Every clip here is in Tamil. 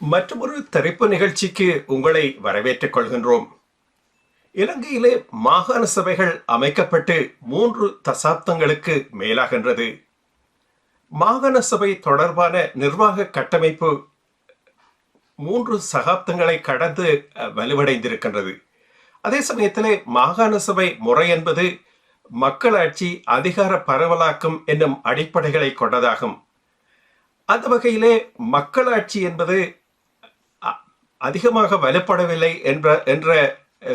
மற்றொரு திரைப்பு நிகழ்ச்சிக்கு உங்களை வரவேற்றுக் கொள்கின்றோம். இலங்கையிலே மாகாண சபைகள் அமைக்கப்பட்டு 3 தசாப்தங்களுக்கு மேலாகின்றது. மாகாண சபை தொடர்பான நிர்வாக கட்டமைப்பு 3 சகாப்தங்களை கடந்து வலுவடைந்திருக்கின்றது. அதே சமயத்திலே மாகாண சபை முறை என்பது மக்களாட்சி, அதிகார பரவலாக்கம் என்னும் அடிப்படைகளை கொண்டதாகும். அந்த வகையிலே மக்களாட்சி என்பது அதிகமாக வலுப்படவில்லை என்ற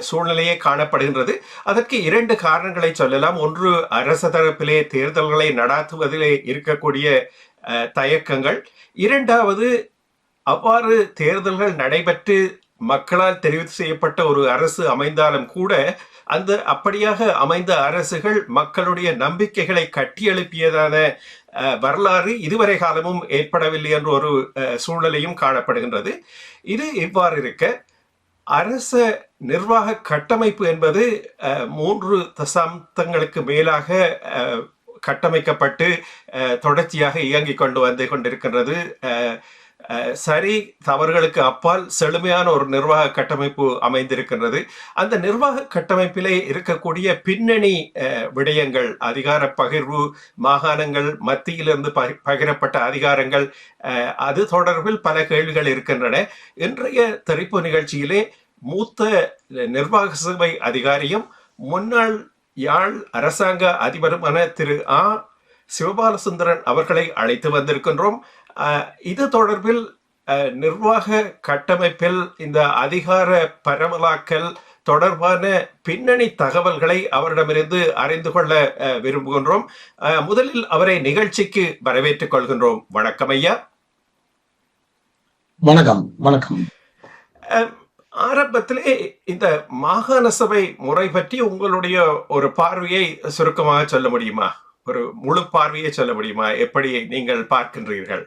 சூழ்நிலையே காணப்படுகின்றது. அதற்கு 2 காரணங்களை சொல்லலாம். ஒன்று, அரச தரப்பிலே தேர்தல்களை நடாத்துவதிலே இருக்கக்கூடிய தயக்கங்கள். இரண்டாவது, அவ்வாறு தேர்தல்கள் நடைபெற்று மக்களால் தெரிவு செய்யப்பட்ட ஒரு அரசு அமைந்தாலும் கூட அந்த அப்படியாக அமைந்த அரசுகள் மக்களுடைய நம்பிக்கைகளை கட்டியெழுப்பியதான வரலாறு இதுவரை காலமும் ஏற்படவில்லை என்ற ஒரு சூழ்நிலையும் காணப்படுகின்றது. இது இவ்வாறு இருக்க, அரச நிர்வாக கட்டமைப்பு என்பது 3 தசாப்தங்களுக்கு மேலாக கட்டமைக்கப்பட்டு தொடர்ச்சியாக இயங்கிக் கொண்டிருக்கின்றது. சரி தவறுகளுக்கு அப்பால் செழுமையான ஒரு நிர்வாக கட்டமைப்பு அமைந்திருக்கின்றது. அந்த நிர்வாக கட்டமைப்பிலே இருக்கக்கூடிய பின்னணி விடயங்கள், அதிகார பகிர்வு, மாகாணங்கள் மத்தியிலிருந்து பகிரப்பட்ட அதிகாரங்கள், அது தொடர்பில் பல கேள்விகள் இருக்கின்றன. இன்றைய தெரிப்பு நிகழ்ச்சியிலே மூத்த நிர்வாக சபை அதிகாரியும் முன்னாள் யாழ் அரசாங்க அதிபருமான திரு சிவபாலசுந்தரன் அவர்களை அழைத்து வந்திருக்கின்றோம். இது தொடர்பில் நிர்வாக கட்டமைப்பில் இந்த அதிகார பரவலாக்கல் தொடர்பான பின்னணி தகவல்களை அவரிடமிருந்து அறிந்து கொள்ள விரும்புகின்றோம். முதலில் அவரை நிகழ்ச்சிக்கு வரவேற்றுக் கொள்கின்றோம். வணக்கம் ஐயா. வணக்கம். வணக்கம். ஆரம்பத்திலே இந்த மாகாண சபை முறை பற்றி உங்களுடைய ஒரு பார்வையை சுருக்கமாக சொல்ல முடியுமா? ஒரு முழு பார்வையை சொல்ல முடியுமா? எப்படி நீங்கள் பார்க்கின்றீர்கள்?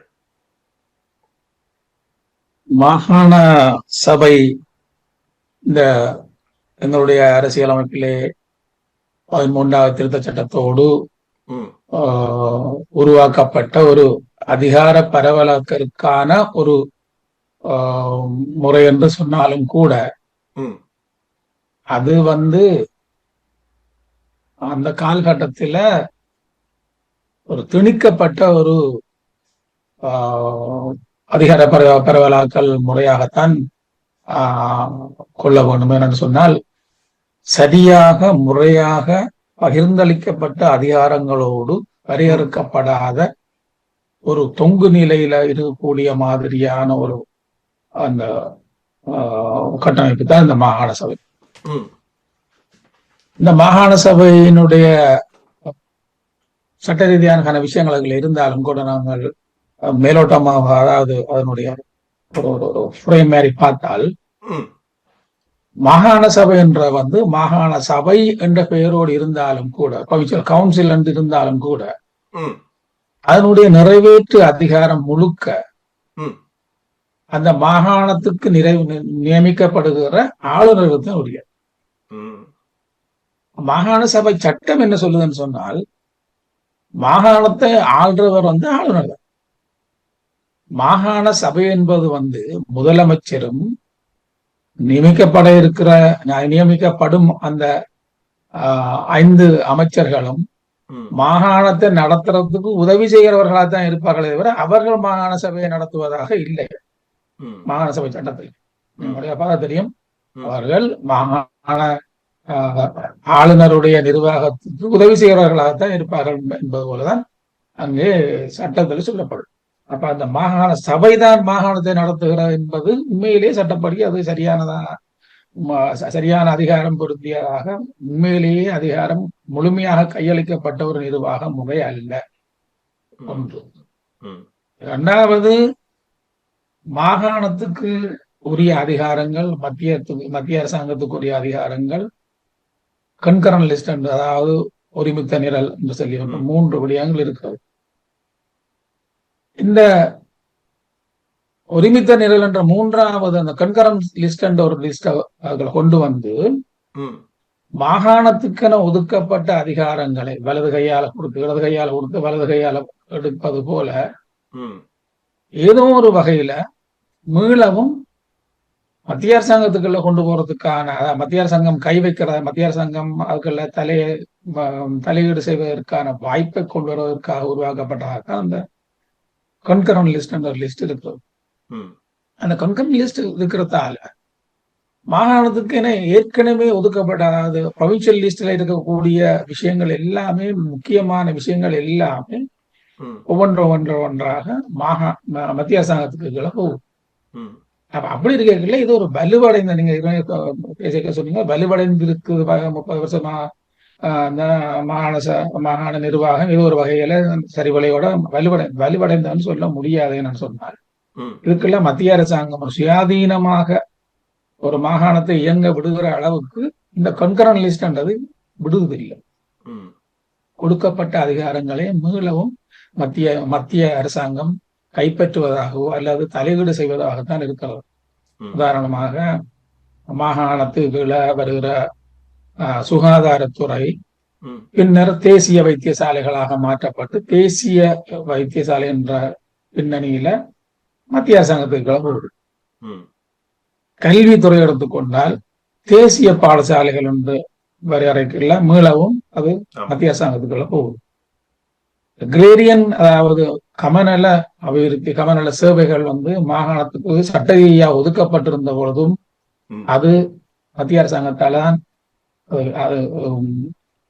மாகாண சபை இந்த எங்களுடைய அரசியலமைப்பிலே 13வது திருத்த சட்டத்தோடு உருவாக்கப்பட்ட ஒரு அதிகார பரவலாக்கலுக்கான ஒரு முறை என்று சொன்னாலும் கூட அது அந்த காலகட்டத்தில ஒரு திணிக்கப்பட்ட ஒரு அதிகார பரவலாக்கல் முறையாகத்தான் கொள்ள வேண்டும். என்று சொன்னால், சரியாக முறையாக பகிர்ந்தளிக்கப்பட்ட அதிகாரங்களோடு வரையறுக்கப்படாத ஒரு தொங்கு நிலையில இருக்கக்கூடிய மாதிரியான ஒரு அந்த கட்டமைப்பு தான் இந்த மாகாண சபை. இந்த மாகாண சபையினுடைய சட்ட ரீதியான விஷயங்கள் அதில் இருந்தாலும் கூட நாங்கள் மேலோட்டமாக, அதாவது அதனுடைய ஒரு ஃப்ரேம் மாதிரி பார்த்தால், மாகாண சபை என்ற மாகாண சபை என்ற பெயரோடு இருந்தாலும் கூட, ப்ரொவின்சியல் கவுன்சில் என்று இருந்தாலும் கூட, அதனுடைய நிறைவேற்று அதிகாரம் முழுக்க அந்த மாகாணத்துக்கு நியமிக்கப்படுகிற ஆளுநர்களுக்கு உரிய. மாகாண சபை சட்டம் என்ன சொல்லுதுன்னு சொன்னால், மாகாணத்தை ஆள்றவர் ஆளுநர். மாகாண சபை என்பது முதலமைச்சரும் நியமிக்கப்படும் அந்த 5 அமைச்சர்களும் மாகாணத்தை நடத்துறதுக்கு உதவி செய்கிறவர்களாக தான் இருப்பார்களே தவிர அவர்கள் மாகாண சபையை நடத்துவதாக இல்லை. மாகாண சபை சட்டத்தில் பார்க்க தெரியும். அவர்கள் மாகாண ஆளுநருடைய நிர்வாகத்துக்கு உதவி செய்கிறவர்களாகத்தான் இருப்பார்கள் என்பது போலதான் அங்கே சட்டத்தில் சொல்லப்படும். அப்ப அந்த மாகாண சபைதான் மாகாணத்தை நடத்துகிறது என்பது உண்மையிலேயே சட்டப்படி அது சரியான அதிகாரம் பொருந்தியதாக, உண்மையிலேயே அதிகாரம் முழுமையாக கையளிக்கப்பட்ட ஒரு நிர்வாக முறை அல்ல. ஒன்று. இரண்டாவது, மாகாணத்துக்கு உரிய அதிகாரங்கள், மத்திய அரசாங்கத்துக்கு உரிய அதிகாரங்கள் கன்கரண்ட் லிஸ்ட் என்று, அதாவது ஒருமித்த நிரல் என்று சொல்லி 3 விடயங்கள் இருக்கிறது. இந்த ஒருமித்த நிரல் என்ற 3வது அந்த கன்கரண்ட் லிஸ்ட் என்ற ஒரு லிஸ்ட் கொண்டு மாகாணத்துக்கென ஒதுக்கப்பட்ட அதிகாரங்களை வலது கையால கொடுத்து இடது கையால கொடுத்து வலது கையால எடுப்பது போல ஏதோ ஒரு வகையில மீளவும் மத்திய அரசாங்கத்துக்குள்ள கொண்டு போறதுக்கான மத்திய அரசாங்கம் கை வைக்கிற மத்திய அரசாங்கம் அதுக்குள்ள தலையீடு செய்வதற்கான வாய்ப்பை கொண்டு வருவதற்காக உருவாக்கப்பட்டதாக அந்த கன்கரண்ட் லிஸ்ட் என்ற லிஸ்ட் இருக்கிறது. அந்த கன்கரண்ட் லிஸ்ட் இருக்கிறதால மாகாணத்துக்கு என ஏற்கனவே ஒதுக்கப்பட்ட, அதாவது ப்ரொவின்சியல் லிஸ்ட்ல இருக்கக்கூடிய விஷயங்கள் எல்லாமே, முக்கியமான விஷயங்கள் எல்லாமே ஒவ்வொன்றாக மத்திய அரசாங்கத்துக்கு போகும். அப்ப அப்படி இருக்கல இது ஒரு வலுவடைந்த, நீங்க பேசிக்க சொன்னீங்க, வலுவடைந்திருக்கு 30 வருஷமா அந்த மாகாண நிர்வாகம் இது ஒரு வகையில சரிவலையோட வலுவடைந்தன்னு சொல்ல முடியாதுன்னு சொன்னார். இதுக்கெல்லாம் மத்திய அரசாங்கம் ஒரு சுயாதீனமாக ஒரு மாகாணத்தை இயங்க விடுகிற அளவுக்கு இந்த கன்கரண்ட் லிஸ்ட்ன்றது விடுவதில்லை. கொடுக்கப்பட்ட அதிகாரங்களை மீளவும் மத்திய அரசாங்கம் கைப்பற்றுவதாகவோ அல்லது தலையீடு செய்வதாகத்தான் இருக்கிறது. உதாரணமாக மாகாணத்துக்கு கீழே வருகிற சுகாதாரத்துறை பின்னர் தேசிய வைத்தியசாலைகளாக மாற்றப்பட்டு தேசிய வைத்தியசாலை என்ற பின்னணியில மத்திய அரசாங்கத்துக்கு போகுது. கல்வித்துறை எடுத்துக்கொண்டால் தேசிய பாடசாலைகள் என்று வரையறைக்குள்ள மீளவும் அது மத்திய அரசாங்கத்துக்குள்ள போகுது. கிரேரியன், அதாவது கமநல அபிவிருத்தி, கமநல சேவைகள் மாகாணத்துக்கு சட்ட ரீதியாக ஒதுக்கப்பட்டிருந்த பொழுதும் அது மத்திய அரசாங்கத்தால தான், அது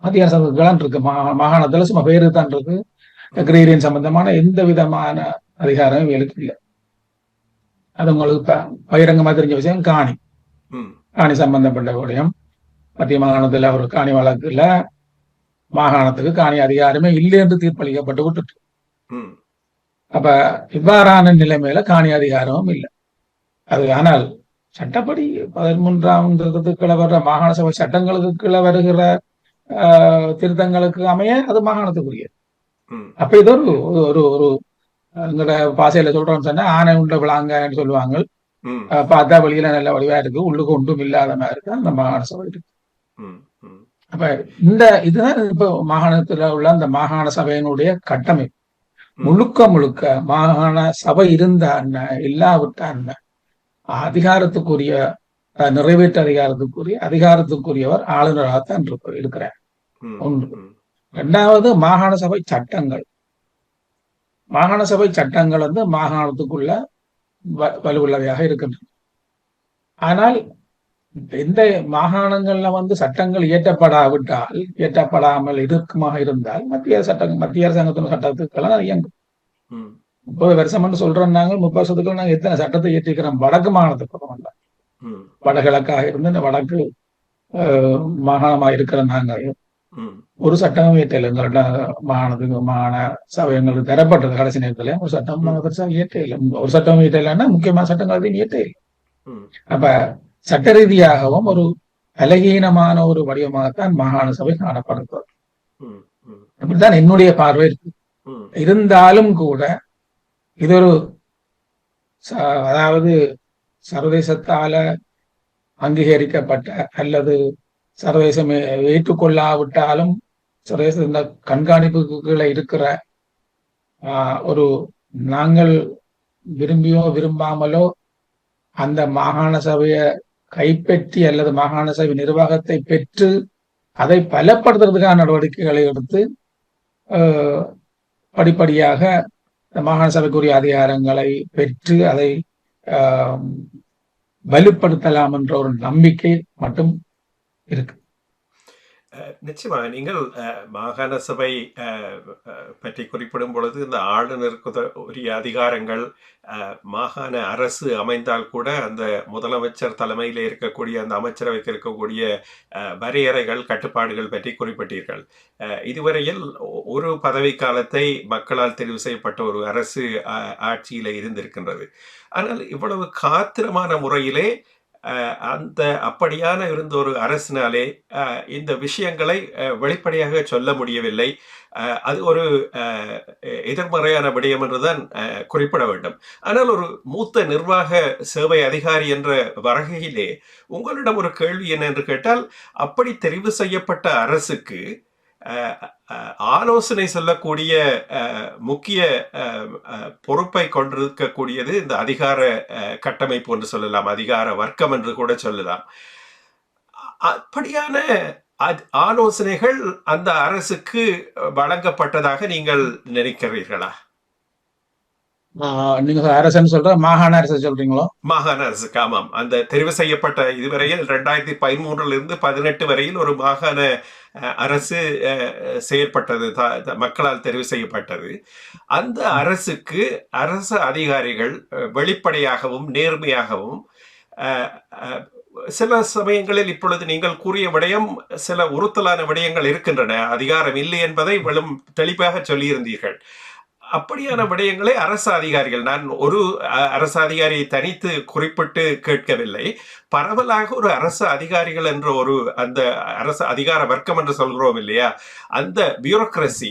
மத்திய அரசாங்கத்துக்கு இருக்கு. மாகாணத்துல சும்மா பேரு தான் இருக்கு. கிரேரியன் சம்பந்தமான எந்த விதமான அதிகாரமும் இவளுக்கு இல்லை. அது உங்களுக்கு பகிரங்கமா தெரிஞ்ச விஷயம். காணி சம்பந்தப்பட்ட விடயம் மத்திய மாகாணத்துல ஒரு காணி வழக்குல மாகாணத்துக்கு காணி அதிகாரமே இல்லை என்று தீர்ப்பளிக்கப்பட்டு விட்டுட்டு, அப்ப இவ்வாறான நிலைமையில காணி அதிகாரமும் இல்லை. அது ஆனால் சட்டப்படி 13ஆம் கீழே வர்ற மாகாண சபை சட்டங்களுக்கு கீழே வருகிற திருத்தங்களுக்கு அமைய அது மாகாணத்துக்குரியது. அப்ப இது ஒரு ஒரு எங்கட பாசையில சொல்றோம்னு சொன்னா ஆனை உண்ட விளாங்கன்னு சொல்லுவாங்க. பார்த்தா வெளியில நல்ல வடிவா இருக்கு, உள்ளுக்கு ஒன்றும் இல்லாத மாதிரி இருக்கு அந்த மாகாண சபை இருக்கு. அப்ப இதுதான் இப்ப மாகாணத்துல உள்ள அந்த மாகாண சபையினுடைய கட்டமைப்பு. முழுக்க மாகாண சபை இருந்த இல்லாவிட்ட அதிகாரத்துக்குரிய நிறைவேற்று அதிகாரத்துக்குரியவர் ஆளுநராகத்தான் இருக்கிறார். ஒன்று. இரண்டாவது, மாகாண சபை சட்டங்கள் மாகாணத்துக்குள்ள வலுவுள்ளவையாக இருக்கின்றன. ஆனால் எந்த மாகாணங்கள்ல சட்டங்கள் இயற்றப்படாமல் இருக்குமாக இருந்தால் மத்திய அரசாங்கத்தின் சட்டத்துக்கெல்லாம் இயங்கும். 30 வருஷம் சொல்றாங்க. 30 வருஷத்துக்கு நாங்க எத்தனை சட்டத்தை இயற்றிக்கிறோம்? வடக்கு மாகாணத்துக்கு வடகிழக்காக இருந்து இந்த வடக்கு மாகாணமாக இருக்கிற நாங்க ஒரு சட்டமும் இயற்றல. எங்கள்ட்ட மாகாண சபைங்களுக்கு தரப்பட்டது கடைசி நேரத்துல ஒரு சட்டம் பெருசாக இயற்றல. ஒரு சட்டம் இயற்றலைன்னா முக்கியமான சட்டங்கள் இயற்றல. அப்ப சட்ட ரீதியாகவும் ஒரு பலகீனமான ஒரு வடிவமாகத்தான் மாகாண சபை காணப்படுகிறது. அப்படித்தான் என்னுடைய பார்வை இருக்கு. இருந்தாலும் கூட இது ஒரு அதாவது சர்வதேசத்தால அங்கீகரிக்கப்பட்ட அல்லது சர்வதேசம் ஏற்றுக்கொள்ளாவிட்டாலும் சர்வதேச இந்த கண்காணிப்புக்கு கீழே இருக்கிற ஒரு நாங்கள் விரும்பியோ விரும்பாமலோ அந்த மாகாண சபையை கைப்பற்றி அல்லது மாகாண சபை நிர்வாகத்தை பெற்று அதை பலப்படுத்துறதுக்கான நடவடிக்கைகளை எடுத்து படிப்படியாக மாகாண சபைக்குரிய அதிகாரங்களை பெற்று அதை வலுப்படுத்தலாம் என்ற ஒரு நம்பிக்கை மட்டும் இருக்கு. நிச்சயமா நீங்கள் மாகாண சபை பற்றி குறிப்பிடும் பொழுது இந்த ஆளுநருக்கு உரிய அதிகாரங்கள், மாகாண அரசு அமைந்தால் கூட அந்த முதலமைச்சர் தலைமையில் இருக்கக்கூடிய அந்த அமைச்சரவைக்கு இருக்கக்கூடிய வரையறைகள், கட்டுப்பாடுகள் பற்றி குறிப்பிட்டீர்கள். இதுவரையில் ஒரு பதவி காலத்தை மக்களால் தெரிவு செய்யப்பட்ட ஒரு அரசு ஆட்சியில இருந்திருக்கின்றது. ஆனால் இவ்வளவு காத்திரமான முறையிலே அந்த அப்படியான இருந்த ஒரு அரசினாலே இந்த விஷயங்களை வெளிப்படையாக சொல்ல முடியவில்லை. அது ஒரு எதிர்மறையான விடயம் என்றுதான் குறிப்பிட வேண்டும். ஆனால் ஒரு மூத்த நிர்வாக சேவை அதிகாரி என்ற வகையிலே உங்களிடம் ஒரு கேள்வி என்ன என்று கேட்டால், அப்படி தெரிவு செய்யப்பட்ட அரசுக்கு ஆலோசனை சொல்லக்கூடிய முக்கிய பொறுப்பை கொண்டிருக்கக்கூடியது இந்த அதிகார கட்டமைப்பு என்று சொல்லலாம், அதிகார வர்க்கம் என்று கூட சொல்லலாம். அப்படியான ஆலோசனைகள் அந்த அரசுக்கு வழங்கப்பட்டதாக நீங்கள் நினைக்கிறீர்களா? நீங்க அரசுன்னு சொல்ற மாகாண அரசு சொல்றீங்களோ? மாகாண அரசுக்கு, ஆமாம். அந்த தெரிவு செய்யப்பட்ட இதுவரையில் 2013 18 வரையில் ஒரு மாகாண அரசு செயற்பட்டது, மக்களால் தெரிவு செய்யப்பட்டது. அந்த அரசுக்கு அரசு அதிகாரிகள் வெளிப்படையாகவும் நேர்மையாகவும், சில சமயங்களில் இப்பொழுது நீங்கள் கூறிய விடயம் சில உறுத்தலான விடயங்கள் இருக்கின்றன, அதிகாரம் இல்லை என்பதை வெறும் தெளிவாக சொல்லியிருந்தீர்கள். அப்படியான விடயங்களை அரசு அதிகாரிகள், நான் ஒரு அரசு அதிகாரியை தனித்து குறிப்பிட்டு கேட்கவில்லை, பரவலாக ஒரு அரசு அதிகாரிகள் என்ற ஒரு அந்த அரசு அதிகார வர்க்கம் என்று சொல்கிறோம் இல்லையா, அந்த பியூரோக்ரசி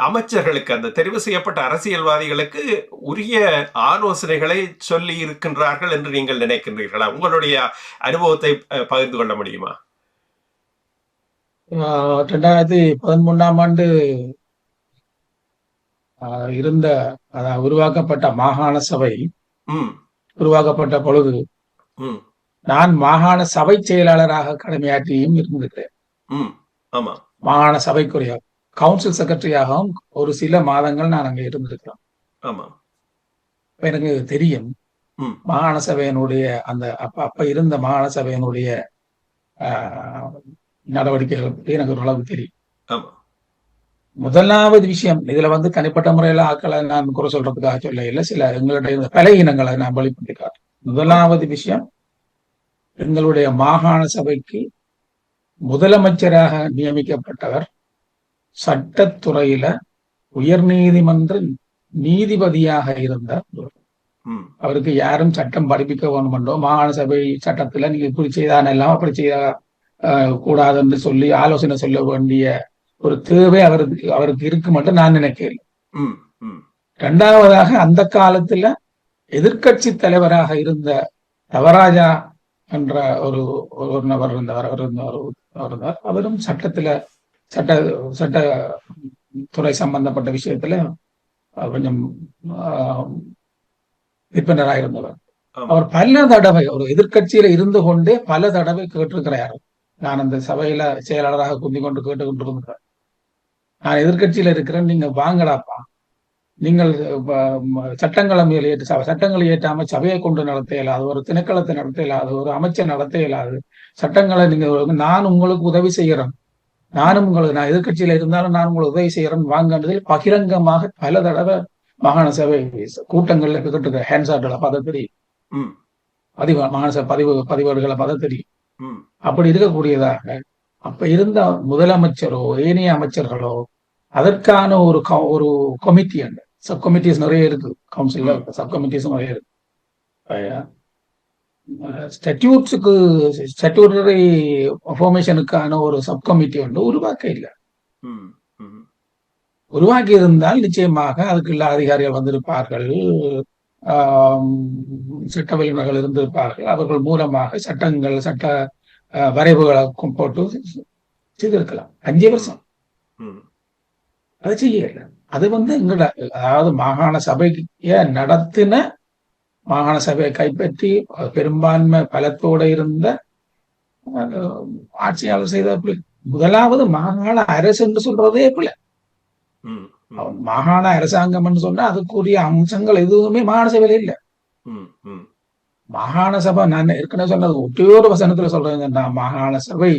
அமைச்சர்களுக்கு, அந்த தெரிவு செய்யப்பட்ட அரசியல்வாதிகளுக்கு உரிய ஆலோசனைகளை சொல்லி இருக்கின்றார்கள் என்று நீங்கள் நினைக்கின்றீர்களா? உங்களுடைய அனுபவத்தை பகிர்ந்து கொள்ள முடியுமா? 2013 இருந்த உருவாக்கப்பட்ட மாகாண சபை உருவாக்கப்பட்ட பொழுது நான் மாகாண சபை செயலாளராக கடமையாற்றியும் இருந்திருக்கிறேன். மாகாண சபைக்குரிய கவுன்சில் செக்ரட்டரியாகவும் ஒரு சில மாதங்கள் நான் அங்க இருந்திருக்கிறேன். எனக்கு தெரியும் மாகாண சபையினுடைய அந்த அப்ப இருந்த மாகாண சபையினுடைய நடவடிக்கைகள் எனக்கு ஓரளவு தெரியும். முதலாவது விஷயம், இதுல தனிப்பட்ட முறையில ஆக்களை நான் குறை சொல்றதுக்காக சொல்ல இல்லை, சில எங்களுடைய பலகீனங்களை நான் வெளிப்படுத்தி காட்டுறேன். முதலாவது விஷயம், எங்களுடைய மாகாண சபைக்கு முதலமைச்சராக நியமிக்கப்பட்டவர் சட்டத்துறையில உயர் நீதிமன்ற நீதிபதியாக இருந்தார். அவருக்கு யாரும் சட்டம் படிப்பிக்க வேணுமென்றோ, மாகாண சபை சட்டத்துல நீங்க இப்படி செய்தான் எல்லாம் அப்படி செய்ய கூடாது என்று சொல்லி ஆலோசனை சொல்ல வேண்டிய ஒரு தேவை அவருக்கு இருக்கு மட்டும் நான் நினைக்கிறேன். இரண்டாவதாக, அந்த காலத்துல எதிர்கட்சி தலைவராக இருந்த தவராஜா என்ற ஒரு நபர் இருந்தார். அவரும் சட்டத்துறை சம்பந்தப்பட்ட விஷயத்துல கொஞ்சம் நிபுணராக இருந்தவர். அவர் பல தடவை ஒரு எதிர்கட்சியில இருந்து கொண்டே பல தடவை கேட்டிருக்கிறார். நான் அந்த சபையில செயலாளராக குந்தி கொண்டு கேட்டுக்கொண்டிருக்கிறேன், நான் எதிர்கட்சியில இருக்கிறேன், நீங்க வாங்கடாப்பா, நீங்கள் சட்டங்களை இயற்றாம சபையை கொண்டு நடத்த இயலாது, ஒரு திணைக்களத்தை நடத்த இயலாது, ஒரு அமைச்சர் நடத்த இயலாது, சட்டங்களை நீங்க, நான் உங்களுக்கு உதவி செய்யறேன், நான் எதிர்கட்சியில இருந்தாலும் நான் உங்களுக்கு உதவி செய்யறேன் வாங்கன்றதில் பகிரங்கமாக பல தடவை மாகாண சபை கூட்டங்கள்ல கேட்டு ஹேண்ட்ஸாட்களை பார்த்த தெரியும், மாகாண சபை பதிவேடுகளை பார்த்த தெரியும். அப்படி இருக்கக்கூடியதாக அப்ப இருந்த முதலமைச்சரோ ஏனைய அமைச்சர்களோ அதற்கான ஒரு கமிட்டி, அந்த சப் கமிட்டிஸ் நிறைய இருக்கு, கவுன்சில்ல சப் கமிட்டிஸ் நிறைய இருக்கு. ஸ்டாட்யூட்டரி ஃபார்மேஷனுக்கான ஒரு சப் கமிட்டி உருவாக்க இல்லை. உருவாக்கி இருந்தால் நிச்சயமாக அதுக்குள்ள அதிகாரிகள் வந்திருப்பார்கள், சட்ட வல்லுநர்கள் இருந்திருப்பார்கள், அவர்கள் மூலமாக சட்ட வரைவுகளை போட்டு செய்திருக்கலாம். 5 வருஷம் அது செய்யல. அது எங்களோட, அதாவது மாகாண சபையை நடத்தின, மாகாண சபையை கைப்பற்றி பெரும்பான்மை பலத்தோட இருந்த ஆட்சியாளர் செய்த முதலாவது மாகாண அரசு என்று சொல்றதே பிள்ளை. மாகாண அரசாங்கம் சொன்னா அதுக்குரிய அம்சங்கள் எதுவுமே மாகாண சபையில இல்ல. மாகாண சபை, நான் ஏற்கனவே சொன்னது ஒற்றையோரு வசனத்துல சொல்றேன், மாகாண சபை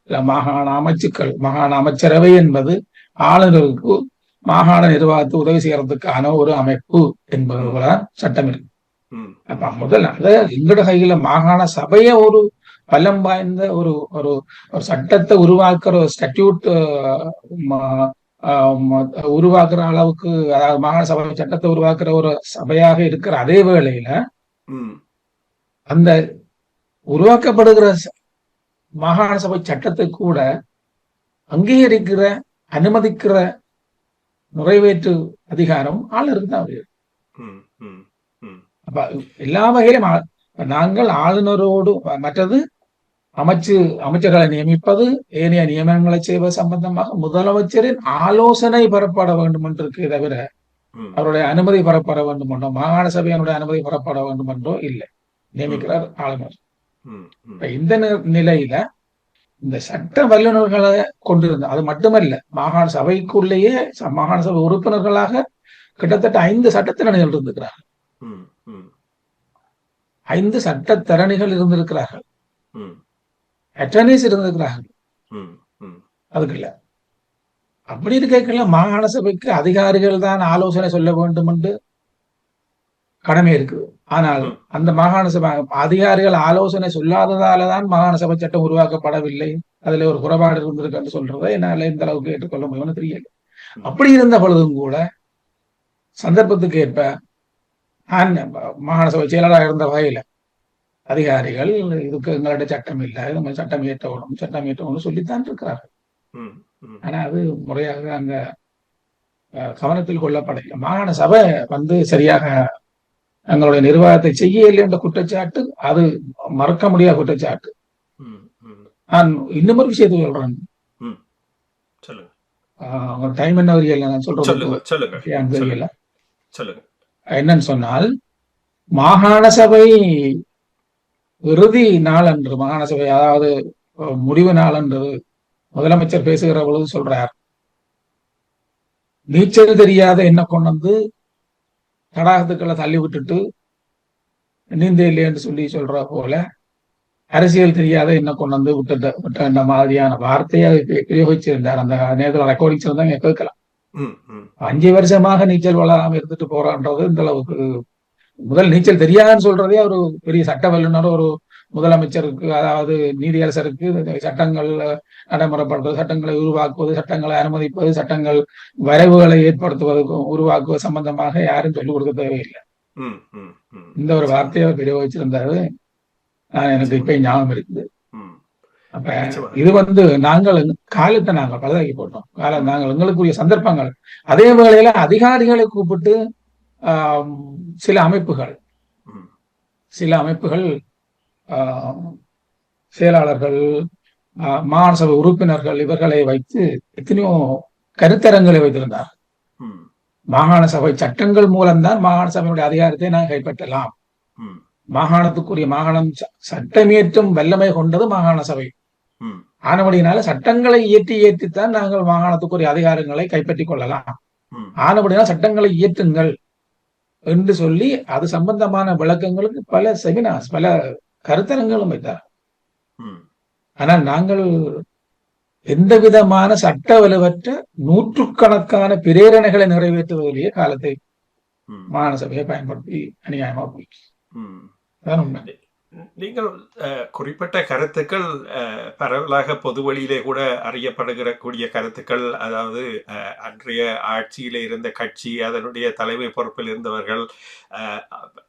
இல்ல மாகாண அமைச்சுக்கள், மாகாண அமைச்சரவை என்பது ஆளுநருக்கு மாகாண நிர்வாகத்தை உதவி செய்யறதுக்கான ஒரு அமைப்பு என்பது சட்டம் இருக்கு. அப்ப முதல்ல எங்கட கையில மாகாண சபைய ஒரு பலம் வாய்ந்த ஒரு சட்டத்தை உருவாக்குற ஸ்டாட்யூட் உருவாக்குற அளவுக்கு, அதாவது மாகாண சபை சட்டத்தை உருவாக்குற ஒரு சபையாக இருக்கிற அதே வேளையில அந்த உருவாக்கப்படுகிற மாகாண சபை சட்டத்தை கூட அங்கீகரிக்கிற, அனுமதிக்கிற நிறைவேற்று அதிகாரம் ஆளுநருக்கு தான் இருக்கு. அப்ப எல்லா வகையிலும் நாங்கள் ஆளுநரோடு, மற்றது அமைச்சர்களை நியமிப்பது, ஏனைய நியமனங்களை செய்வது சம்பந்தமாக முதலமைச்சரின் ஆலோசனை பெறப்பட வேண்டும் என்று இருக்கே தவிர அவருடைய அனுமதி பெறப்பட வேண்டும் என்றோ, மாகாண சபையினுடைய அனுமதி பெறப்பட வேண்டும் என்றோ இல்லை. நியமிக்கிறார் ஆளுநர். இந்த நிலையில இந்த சட்ட வல்லுநர்களை கொண்டிருந்த, அது மட்டுமல்ல, மாகாண சபைக்குள்ளேயே மாகாண சபை உறுப்பினர்களாக கிட்டத்தட்ட 5 சட்டத்திறனிகள் இருந்திருக்கிறார்கள். 5 சட்டத்திறனிகள் இருந்திருக்கிறார்கள். அட்டர்னிஸ் இருந்திருக்கிறார்கள். அதுக்கு இல்ல. அப்படி இருக்க மாகாண சபைக்கு அதிகாரிகள் தான் ஆலோசனை சொல்ல வேண்டும் என்று கடமை இருக்குது. ஆனால் அந்த மாகாண சபை அதிகாரிகள் ஆலோசனை சொல்லாததாலதான் மாகாண சபை சட்டம் உருவாக்கப்படவில்லை, அதுல ஒரு குறைபாடு இருந்திருக்கு என்று சொல்றதை என்னால இந்த அளவுக்கு ஏற்றுக்கொள்ள முடியும்னு தெரியல. அப்படி இருந்த பொழுதும் கூட சந்தர்ப்பத்துக்கு ஏற்ப மாகாண சபை செயலராக இருந்த வகையில அதிகாரிகள் இதுக்கு எங்கள்ட்ட சட்டம் இல்லை, இது சட்டம் இயற்றணும் சொல்லித்தான் இருக்கிறார்கள். ஆனா அது முறையாக அங்க கவனத்தில் கொள்ளப்படவில்லை. மாகாண சபை சரியாக எங்களுடைய நிர்வாகத்தை செய்யவில்லை என்ற குற்றச்சாட்டு, அது மறக்க முடியாத குற்றச்சாட்டு. நான் இன்னும் ஒரு விஷயத்தை சொல்றேன். டைம் என்ன தெரியல, நான் சொல்றேன் என்னன்னு சொன்னால், மாகாண சபை இறுதி நாள் அன்று, மாகாண சபை அதாவது முடிவு நாள் அன்று முதலமைச்சர் பேசுகிற பொழுது சொல்றார், நீச்சல் தெரியாத என்ன கொண்டு வந்து தடாகத்துக்களை தள்ளி விட்டுட்டு நீந்த இல்லைன்னு சொல்ற போல அரசியல் தெரியாத என்ன கொண்டு வந்து விட்ட மாதிரியான வார்த்தையை பிரயோகிச்சிருந்தார். அந்த நேரத்தில் ரெக்கார்டிங்ஸ் இருந்தாங்க, கேட்கலாம். 5 வருஷமாக நீச்சல் வளராம இருந்துட்டு போறான்றது இந்த அளவுக்கு. முதல் நீச்சல் தெரியாதுன்னு சொல்றதே ஒரு பெரிய சட்ட வல்லுநர், ஒரு முதலமைச்சருக்கு, அதாவது நீதியரசருக்கு சட்டங்கள் நடைமுறைப்படுத்துவது, சட்டங்களை உருவாக்குவது, சட்டங்களை அனுமதிப்பது, சட்டங்கள் வரைவுகளை ஏற்படுத்துவதற்கும் உருவாக்குவது சம்பந்தமாக யாரும் சொல்லிக் கொடுக்க தேவையில்லை. இந்த ஒரு வார்த்தையை பிரயோகிச்சிருந்தாரு. எனக்கு இப்ப ஞாபகம் இருக்குது. அப்ப இது நாங்கள் காலத்தை நாங்கள் பழுதாக்கி போட்டோம். நாங்கள் எங்களுக்குரிய சந்தர்ப்பங்கள், அதே வேளையில அதிகாரிகளை கூப்பிட்டு சில அமைப்புகள் செயலாளர்கள், மாகாண சபை உறுப்பினர்கள் இவர்களை வைத்து எத்தனையோ கருத்தரங்களை வைத்திருந்தார். மாகாண சபை சட்டங்கள் மூலம்தான் மாகாண சபையுடைய அதிகாரத்தை நாங்கள் கைப்பற்றலாம். மாகாணத்துக்குரிய மாகாணம் சட்டமியற்றும் வல்லமை கொண்டது மாகாண சபை. ஆனபடினால சட்டங்களை இயற்றித்தான் நாங்கள் மாகாணத்துக்குரிய அதிகாரங்களை கைப்பற்றிக் கொள்ளலாம். ஆனபடினால் சட்டங்களை இயற்றுங்கள் என்று சொல்லி அது சம்பந்தமான விளக்கங்களுக்கு பல செமினார்ஸ், பல கருத்தரங்களும் வைத்தார். ஆனால் நாங்கள் எந்த விதமான சட்ட வலுவற்ற நூற்றுக்கணக்கான பிரேரணைகளை நிறைவேற்றுவதிலேயே காலத்தை மாகாண சபையை பயன்படுத்தி அநியாயமா போயிடுச்சு. நீங்கள் குறிப்பிட்ட கருத்துக்கள் பரவலாக பொது வழியிலே கூட அறியப்படுகிற கூடிய கருத்துக்கள், அதாவது அன்றைய ஆட்சியிலே இருந்த கட்சி, அதனுடைய தலைமை பொறுப்பில் இருந்தவர்கள்,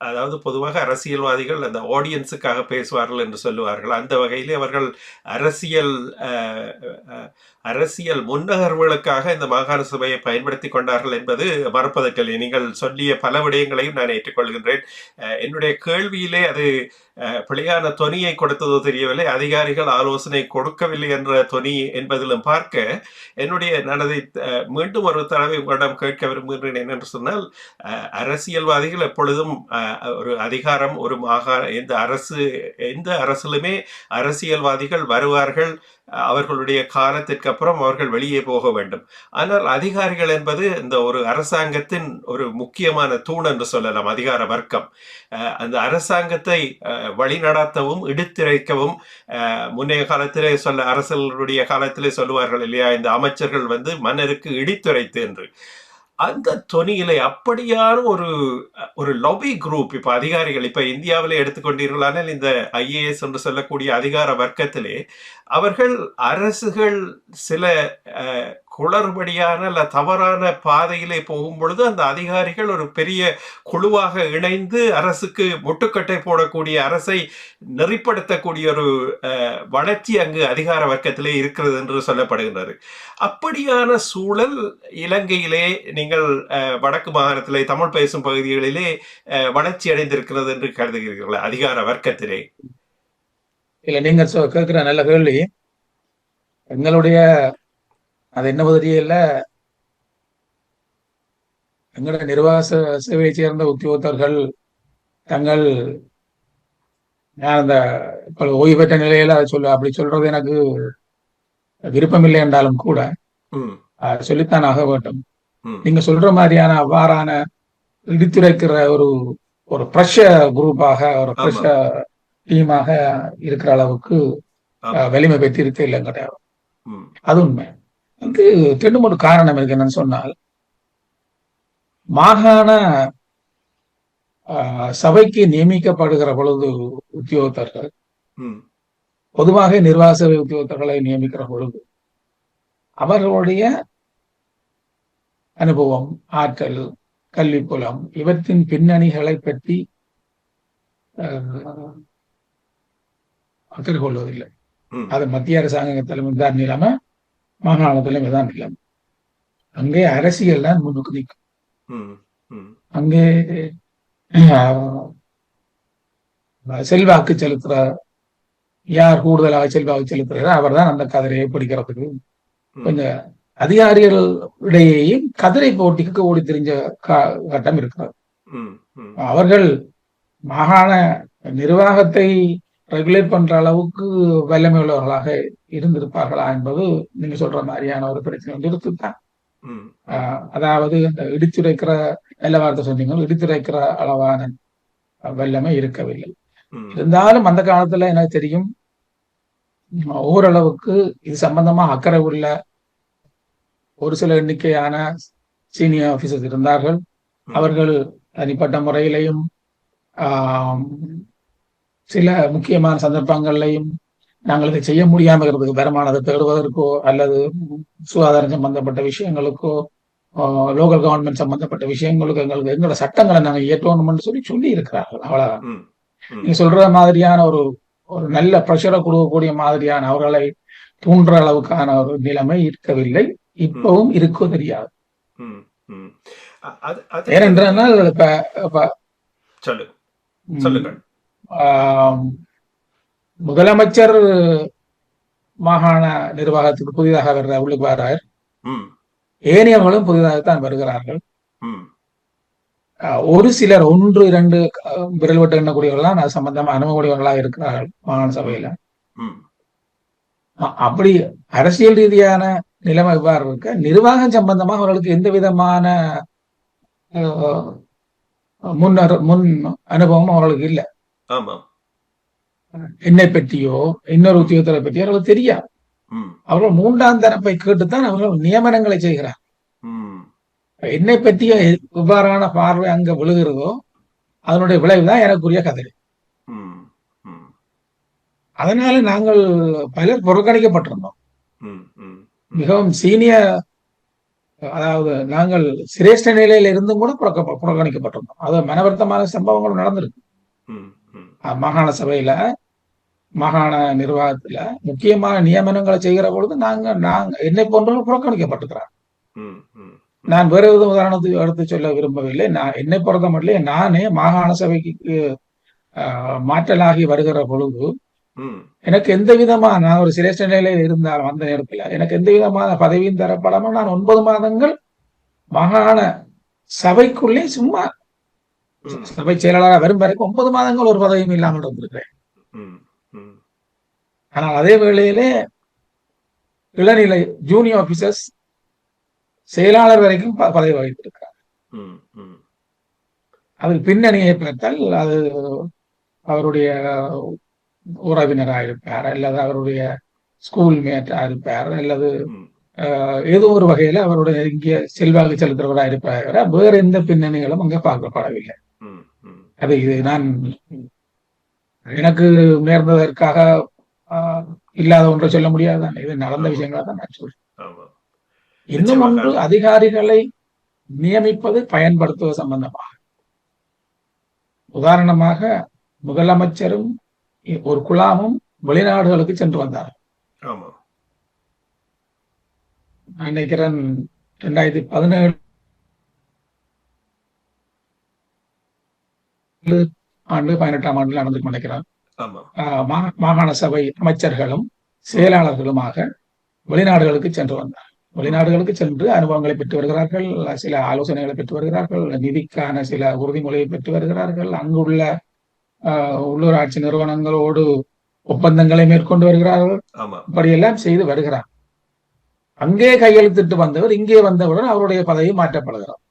அதாவது பொதுவாக அரசியல்வாதிகள் அந்த ஆடியன்ஸுக்காக பேசுவார்கள் என்று சொல்லுவார்கள். அந்த வகையிலே அவர்கள் அரசியல் முன்னகர்வுகளுக்காக இந்த மாகாண சபையை பயன்படுத்தி கொண்டார்கள் என்பது மறுப்பதற்கில்லை. நீங்கள் சொல்லிய பல விடயங்களையும் நான் ஏற்றுக்கொள்கின்றேன். என்னுடைய கேள்வியிலே அது பிழையான தொனியை கொடுத்ததோ தெரியவில்லை, அதிகாரிகள் ஆலோசனை கொடுக்கவில்லை என்ற தொனி என்பதிலும் பார்க்க நான் அதை மீண்டும் ஒரு தடவை உங்களிடம் கேட்க விரும்புகிறேன். என்னென்று சொன்னால், அரசியல்வாதிகள் எப்பொழுதும் ஒரு அதிகாரம், ஒரு மாகாண, எந்த அரசிலுமே அரசியல்வாதிகள் வருவார்கள், அவர்களுடைய காலத்திற்கு அப்புறம் அவர்கள் வெளியே போக வேண்டும். ஆனால் அதிகாரிகள் என்பது இந்த ஒரு அரசாங்கத்தின் ஒரு முக்கியமான தூண் என்று சொல்லலாம். அதிகார வர்க்கம் அந்த அரசாங்கத்தை வழிநடத்தவும் இடித்திரைக்கவும், முன்னைய காலத்திலே அரசர்களுடைய காலத்திலே சொல்லுவார்கள் இல்லையா, இந்த அமைச்சர்கள் மன்னருக்கு இடித்துரைத்து என்று. அந்த தொனியிலே அப்படியான ஒரு லொபி குரூப், இப்ப அதிகாரிகள், இப்ப இந்தியாவிலே எடுத்துக்கொண்டீர்களானால் இந்த IAS என்று சொல்லக்கூடிய அதிகார வர்க்கத்திலே அவர்கள் அரசுகள் சில குளறுபடியான அல்ல தவறான பாதையிலே போகும் பொழுது அந்த அதிகாரிகள் ஒரு பெரிய குழுவாக இணைந்து அரசுக்கு முட்டுக்கட்டை போடக்கூடிய, அரசை நெறிப்படுத்தக்கூடிய ஒரு வளர்ச்சி அங்கு அதிகார வர்க்கத்திலே இருக்கிறது என்று சொல்லப்படுகின்றது. அப்படியான சூழல் இலங்கையிலே, நீங்கள் வடக்கு மாகாணத்திலே தமிழ் பேசும் பகுதிகளிலே வளர்ச்சி அடைந்திருக்கிறது என்று கருதுகிறீர்கள் அதிகார வர்க்கத்திலே? இல்ல நீங்க கேட்கிற நல்ல கேள்வி. எங்களுடைய அது என்ன தெரியல, எங்களுடைய நிர்வாக சேவையை சேர்ந்த உத்தியோகத்தர்கள் தங்கள் அந்த ஓய்வு பெற்ற நிலையில அப்படி சொல்றது எனக்கு விருப்பமில்லை என்றாலும் கூட சொல்லித்தான் ஆக வேண்டும். நீங்க சொல்ற மாதிரியான அவ்வாறான இடித்துரைக்கிற ஒரு ஒரு பிரஷர் குரூப்பாக, ஒரு பிரஷர் டீமாக இருக்கிற அளவுக்கு வலிமை பெற்று இருக்க இல்லை கிடையாது. அது உண்மை. வந்து ரெண்டு மூணு காரணம் இருக்கு. என்னன்னு சொன்னால், மாகாண சபைக்கு நியமிக்கப்படுகிற பொழுது உத்தியோகத்தர்கள், பொதுவாக நிர்வாக சபை உத்தியோகத்தர்களை நியமிக்கிற பொழுது அவர்களுடைய அனுபவம், ஆற்றல், கல்வி புலம் இவற்றின் பின்னணிகளை பற்றி அக்கறை கொள்வதில்லை. அது மத்திய அரசாங்கத்திலும் தான் நிலைமை, மாகாணத்திலும் இதான் நிலைமை. அங்கே அரசியல் தான் முன்னுக்கு நிற்கும். அங்கே செல்வாக்கு செலுத்துற யார் கூடுதலாக செல்வாக்கு செலுத்துறாரோ அவர் தான் அந்த கதிரையை பிடிக்கிறதுக்கு கொஞ்சம் அதிகாரிகள் இடையேயும் கதிரை போட்டிக்கு ஓடி தெரிஞ்ச கட்டம் இருக்கிறது. அவர்கள் மாகாண நிர்வாகத்தை ரெகுலேட் பண்ற அளவுக்கு வல்லமை உள்ளவர்களாக இருந்திருப்பார்களா என்பது நீங்க சொல்ற மாதிரியான ஒரு பிரச்சனை இருக்குதான். அதாவது இந்த இடித்துரைக்கிற நல்ல வார்த்தை சொன்னீங்க, இடித்துரைக்கிற அளவான வல்லமை இருக்கவில்லை. இருந்தாலும் அந்த காலத்துல எனக்கு தெரியும், ஓரளவுக்கு இது சம்பந்தமா அக்கறை உள்ள ஒரு சில எண்ணிக்கையான சீனியர் ஆபீசர்ஸ் இருந்தார்கள். அவர்கள் தனிப்பட்ட முறையிலையும் சில முக்கியமான சந்தர்ப்பங்கள்லையும் நாங்கள் இதை செய்ய முடியாமல் இருக்கிறதுக்கு, வருமானத்தை தேடுவதற்கோ அல்லது சுகாதாரம் சம்பந்தப்பட்ட விஷயங்களுக்கோ லோக்கல் கவர்மெண்ட் சம்பந்தப்பட்ட விஷயங்களுக்கு எங்களோட சட்டங்களை நாங்கள் இயற்றணும்னு சொல்லி இருக்கிறார்கள். அவ்வளவுதான். நீங்க சொல்ற மாதிரியான ஒரு ஒரு நல்ல பிரஷரை கொடுக்கக்கூடிய மாதிரியான அவர்களை தூண்டுற அளவுக்கான ஒரு நிலைமை இருக்கவில்லை. இப்பவும் இருக்கோ தெரியாது. ஏனென்றால் முதலமைச்சர் மாகாண நிர்வாகத்துக்கு புதிதாக உள்ளுக்கு வர்றார், ஏனையவர்களும் புதிதாகத்தான் வருகிறார்கள். ஒரு சிலர் ஒன்று இரண்டு விரல் விட்டு எண்ணக்கூடியவர்கள் தான் அது சம்பந்தமா அனுபவக்கூடியவர்களாக இருக்கிறார்கள் மாகாண சபையில. அப்படி அரசியல் ரீதியான நிலைமை இவ்வாறு இருக்க, நிர்வாகம் சம்பந்தமாக அவர்களுக்கு எந்த விதமான முன் அனுபவமும் அவர்களுக்கு இல்லை. என்னை பற்றியோ இன்னொரு உத்தியோகத்தை பற்றியோ அவர்களுக்கு தெரியாது. அவர்கள் மூன்றாம் தரப்பை கேட்டுத்தான் அவர்கள் நியமனங்களை செய்கிறார். என்னை பற்றிய இவ்வாறான பார்வை அங்க விழுகிறதோ அதனுடைய விளைவுதான் எனக்குரிய கதை. அதனால நாங்கள் பலர் புறக்கணிக்கப்பட்டிருந்தோம். மிகவும் சீனியர், அதாவது நாங்கள் சிரேஷ்ட நிலையில இருந்தும் கூட புறக்கணிக்கப்பட்டிருந்தோம். அது மனவருத்தமான சம்பவங்கள் நடந்திருக்கு. மாகாண சபையில, மாகாண நிர்வாகத்துல முக்கியமான நியமனங்களை செய்கிற பொழுது நாங்க என்னை போன்றவர்கள் புறக்கணிக்கப்பட்டிருக்கிறார். நான் வேற எதுவும் உதாரணத்துக்கு எடுத்து சொல்ல விரும்பவில்லை. நான் என்னை பொறுத்த மட்டும் நானே மாகாண சபைக்கு மாற்றலாகி வருகிற பொழுது எனக்கு எந்த விதமான, நான் ஒரு சிரேஷ்ட நிலையில் இருந்தாலும் அந்த நேரத்துல எனக்கு எந்த விதமான பதவியும் தரப்படாமல் நான் 9 மாதங்கள் மாகாண சபைக்குள்ளே சும்மா சபை செயலாளராக வரும் வரைக்கும் 9 மாதங்கள் ஒரு பதவியும் இல்லாமல் இருந்திருக்கிறேன். ஆனால் அதே வேளையிலே இளநிலை ஜூனியர் ஆபீசர்ஸ் செயலாளர் வரைக்கும் பதவி வகித்திருக்கிறார். அதுக்கு பின்னணியை பார்த்தால் அது அவருடைய உறவினராக இருப்பார், அல்லது அவருடைய ஸ்கூல் மேட்டா இருப்பார், அல்லது ஏதோ ஒரு வகையில அவருடைய இங்கே செல்வாக்கு செலுத்துறவராக இருப்பார். வேற எந்த பின்னணிகளும் அங்கே பார்க்கப்படவில்லை. அது இது நான் எனக்கு நேர்ந்ததற்காக இல்லாத ஒன்றை சொல்ல முடியாதுதான். இது நடந்த விஷயங்களா தான் நான் சொல்றேன். இன்னும் ஒன்று, அதிகாரிகளை நியமிப்பது பயன்படுத்துவது சம்பந்தமாக. உதாரணமாக முதலமைச்சரும் ஒரு குழாமும் வெளிநாடுகளுக்கு சென்று வந்தார். நான் நினைக்கிறேன் 2017 ஆண்டு 18ஆம் ஆண்டுல நடந்து நினைக்கிறேன். ஆமா. மாகாண சபை அமைச்சர்களும் செயலாளர்களுமாக வெளிநாடுகளுக்கு சென்று வந்தார். வெளிநாடுகளுக்கு சென்று அனுபவங்களை பெற்று வருகிறார்கள், சில ஆலோசனைகளை பெற்று வருகிறார்கள், நிதிக்கான சில உறுதிமொழியை பெற்று வருகிறார்கள், அங்குள்ள உள்ளூராட்சி நிறுவனங்களோடு ஒப்பந்தங்களை மேற்கொண்டு வருகிறார்கள். இப்படியெல்லாம் செய்து வருகிறார். அங்கே கையெழுத்திட்டு வந்தவர் இங்கே வந்தவுடன் அவருடைய பதவி மாற்றப்படுகிறார்.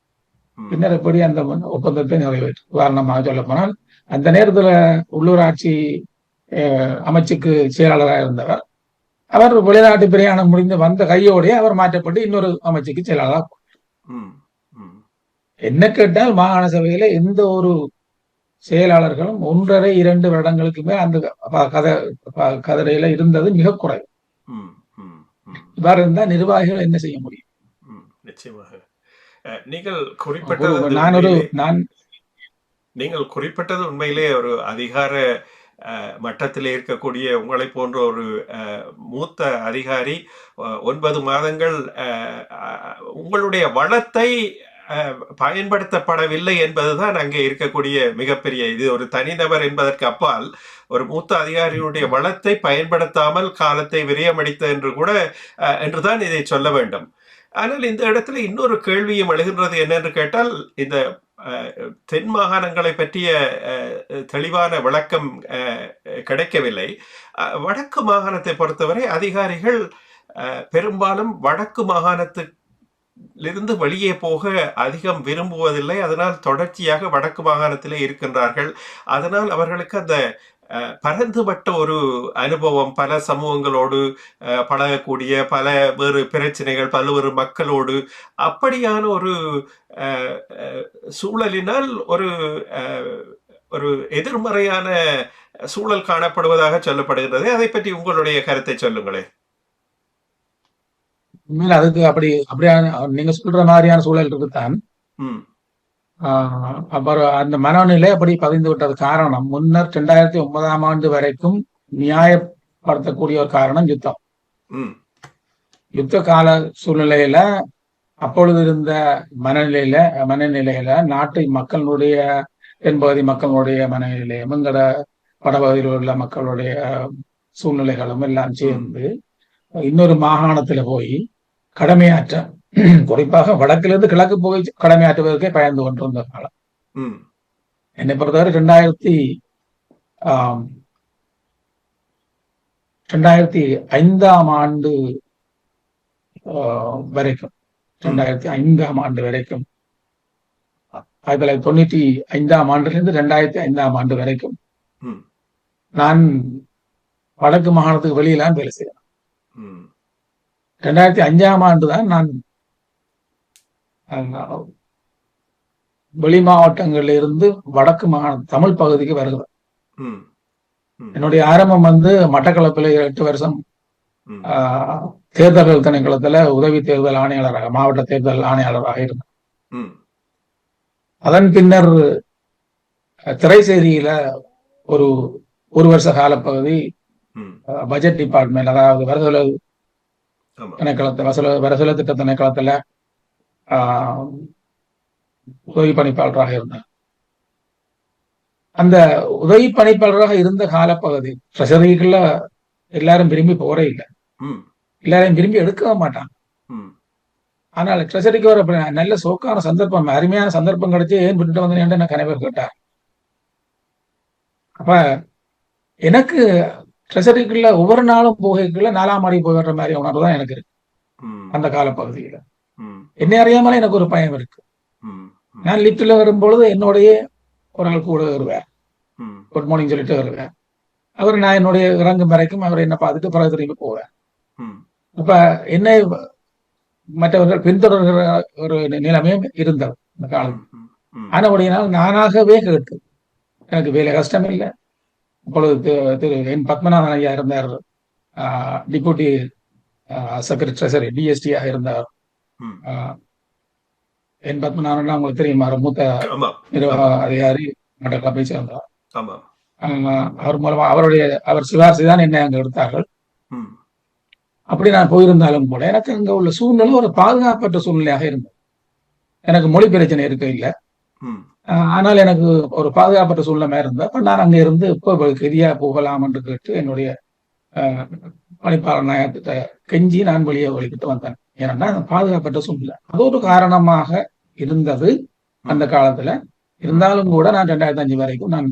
பின்னர் எப்படி அந்த ஒப்பந்தத்தை நிறைவேற்று. உதாரணமாக சொல்ல போனால் அந்த நேரத்துல உள்ளூராட்சி அமைச்சுக்கு செயலாளராக இருந்தவர், அவர் வெளிநாட்டு பிரயாணம் முடிந்து வந்த கையோடைய அவர் மாற்றப்பட்டு இன்னொரு அமைச்சுக்கு செயலாளராக. என்ன கேட்டால் மாகாண சபையில எந்த ஒரு செயலாளர்களும் 1.5-2 வருடங்களுக்கு மேல் அந்த கதிரையில இருந்தது மிக குறைவு. இவ்வாறு இருந்தால் நிர்வாகிகள் என்ன செய்ய முடியும்? நிச்சயமாக நீங்கள் குறிப்பிட்டது உண்மையிலே ஒரு அதிகார மட்டத்தில் இருக்கக்கூடிய உங்களை போன்ற ஒரு மூத்த அதிகாரி 9 மாதங்கள் உங்களுடைய வளத்தை பயன்படுத்தப்படவில்லை என்பதுதான் அங்கே இருக்கக்கூடிய மிகப்பெரிய இது. ஒரு தனிநபர் என்பதற்கு அப்பால் ஒரு மூத்த அதிகாரியினுடைய வளத்தை பயன்படுத்தாமல் காலத்தை விரயமடித்த என்றுதான் இதை சொல்ல வேண்டும். ஆனால் இந்த இடத்துல இன்னொரு கேள்வியும் எழுகின்றது. என்னென்று கேட்டால், இந்த தென் மாகாணங்களை பற்றிய தெளிவான விளக்கம் கிடைக்கவில்லை. வடக்கு மாகாணத்தை பொறுத்தவரை அதிகாரிகள் பெரும்பாலும் வடக்கு மாகாணத்திலிருந்து வெளியே போக அதிகம் விரும்புவதில்லை. அதனால் தொடர்ச்சியாக வடக்கு மாகாணத்திலே இருக்கின்றார்கள். அதனால் அவர்களுக்கு அந்த பரந்துபட்ட ஒரு அனுபவம், பல சமூகங்களோடு பழகக்கூடிய, பல வேறு பிரச்சனைகள், பல்வேறு மக்களோடு, அப்படியான ஒரு சூழலினால் ஒரு எதிர்மறையான சூழல் காணப்படுவதாக சொல்லப்படுகிறது. அதை பற்றி உங்களுடைய கருத்தை சொல்லுங்களேன். அதுக்கு அப்படியான நீங்க சொல்ற மாதிரியான சூழல் இருக்குத்தான். அப்புறம் அந்த மனநிலை அப்படி பதிந்து விட்டது. காரணம், முன்னர் 2009ஆம் ஆண்டு வரைக்கும் நியாயப்படுத்தக்கூடிய ஒரு காரணம் யுத்தம். யுத்த கால சூழ்நிலையில அப்பொழுது இருந்த மனநிலையில நாட்டு மக்களுடைய தென்பகுதி மக்களுடைய மனநிலையும் எங்கட வடபகுதியில் உள்ள மக்களுடைய சூழ்நிலைகளும் எல்லாம் சேர்ந்து இன்னொரு மாகாணத்துல போய் கடமையாற்ற, குறிப்பாக வடக்கிலிருந்து கிழக்கு போய் கடமையாற்றுவதற்கே பயந்து கொண்டிருந்த காலம். என்னை பொறுத்தவரை 2005ஆம் ஆண்டு வரைக்கும் 2005ஆம் ஆண்டு வரைக்கும் 1995ஆம் ஆண்டிலிருந்து 2005ஆம் ஆண்டு வரைக்கும் நான் வடக்கு மாகாணத்துக்கு வெளியிலாம் வேலை செய்தேன். 2005ஆம் ஆண்டு தான் நான் வெளி மாவட்டங்கள்ல இருந்து வடக்கு மாகாண தமிழ் பகுதிக்கு வருகிறேன். என்னுடைய ஆரம்பம் மட்டக்களப்பில் 8 வருஷம் தேர்தல்கள் திணைக்களத்துல உதவி தேர்தல் ஆணையாளராக, மாவட்ட தேர்தல் ஆணையாளராக இருந்தேன். அதன் பின்னர் திரைசேரியில ஒரு வருஷ காலப்பகுதி பட்ஜெட் டிபார்ட்மெண்ட், அதாவது வரதுல திணைக்களத்துல வரதுல திட்ட திணைக்களத்துல உதவி பணிப்பாளராக இருந்தார். அந்த உதவி பணிப்பாளராக இருந்த காலப்பகுதி ட்ரெஷரிக்குள்ள எல்லாரும் விரும்பி போறே இல்லை, எல்லாரையும் விரும்பி எடுக்கவும் மாட்டாங்க. ஆனால் ட்ரெஷரிக்கு வர நல்ல சோக்கான சந்தர்ப்பம், அருமையான சந்தர்ப்பம் கிடைச்சி ஏன் விட்டுட்டு வந்தேன் என்ன கணவர் கேட்டார். அப்ப எனக்கு ட்ரெஷரிக்குள்ள ஒவ்வொரு நாளும் போகைக்குள்ள 4ஆம் மாடி போய் வர்ற மாதிரி உணர்வு தான் எனக்கு இருக்கு. அந்த காலப்பகுதியில என்னை அறியாமலே எனக்கு ஒரு பயம் இருக்கு. நான் லிப்ட்ல வரும்பொழுது என்னுடைய ஒரு ஆள் கூட வருவேன், குட் மார்னிங் சொல்லிட்டு வருவேன். நான் என்னுடைய இறங்கும் வரைக்கும் அவர் என்ன பார்த்துட்டு பிறகு திரும்பி போவேன். அப்ப என்னை மற்றவர்கள் பின்தொடர்கிற ஒரு நிலைமையும் இருந்தது இந்த காலம். ஆனபடியினால் நானாகவே கேட்டு, எனக்கு வேலை கஷ்டம் இல்லை. அப்பொழுது திரு என் பத்மநாதன் ஐயா இருந்தார், டிப்யூட்டி செக்ரட்டரி ட்ரெஷரி டிஎஸ்டியாக இருந்தார். என் பத்மநாதன் உங்களுக்கு தெரியுமா, மூத்த நிர்வாக அதிகாரி, மட்டக்களப்பை சேர்ந்தார். அவர் மூலமா அவர் சிபாரிசு தான் என்னை அங்க எடுத்தார்கள். அப்படி நான் போயிருந்தாலும் கூட எனக்கு அங்க உள்ள சூழ்நிலை ஒரு பாதுகாப்பற்ற சூழ்நிலையாக இருந்தது. எனக்கு மொழி பிரச்சனை இருக்க இல்லை, ஆனால் எனக்கு ஒரு பாதுகாப்பற்ற சூழ்நிலை இருந்தது. அப்ப நான் அங்க இருந்து இப்போ கெதியா போகலாம் என்று கேட்டு என்னுடைய பணிப்பாளர் நாயகத்திட்ட கெஞ்சி நான் வெளியே வழிகிட்டு வந்தேன். ஏன்னா பாதுகாப்பற்ற சூழ்நிலை அது ஒரு காரணமாக இருந்தது அந்த காலத்துல. இருந்தாலும் கூட நான் 2005 வரைக்கும் நான்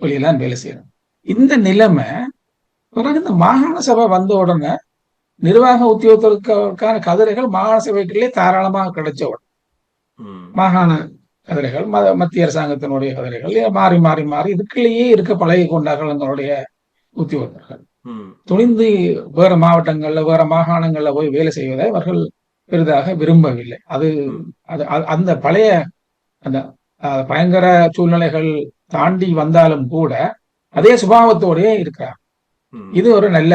வெளியெல்லாம் வேலை செய்யறேன். இந்த நிலைமை பிறகு இந்த மாகாண சபை வந்த உடனே நிர்வாக உத்தியோகத்திற்கான கதிரைகள் மாகாண சபைகளிலே தாராளமாக கிடைச்ச உடனே மாகாண கதிரைகள் மத்திய அரசாங்கத்தினுடைய கதிரைகள் மாறி மாறி மாறி இதுக்குள்ளேயே இருக்க பழகி கொண்டார்கள் எங்களுடைய உத்தியோகத்தர்கள். துணிந்து வேற மாவட்டங்கள்ல வேற மாகாணங்கள்ல போய் வேலை செய்வதை அவர்கள் பெரிதாக விரும்பவில்லை. அது அந்த பழைய அந்த பயங்கர சூழ்நிலைகள் தாண்டி வந்தாலும் கூட அதே சுபாவத்தோடயே இருக்கிறார். இது ஒரு நல்ல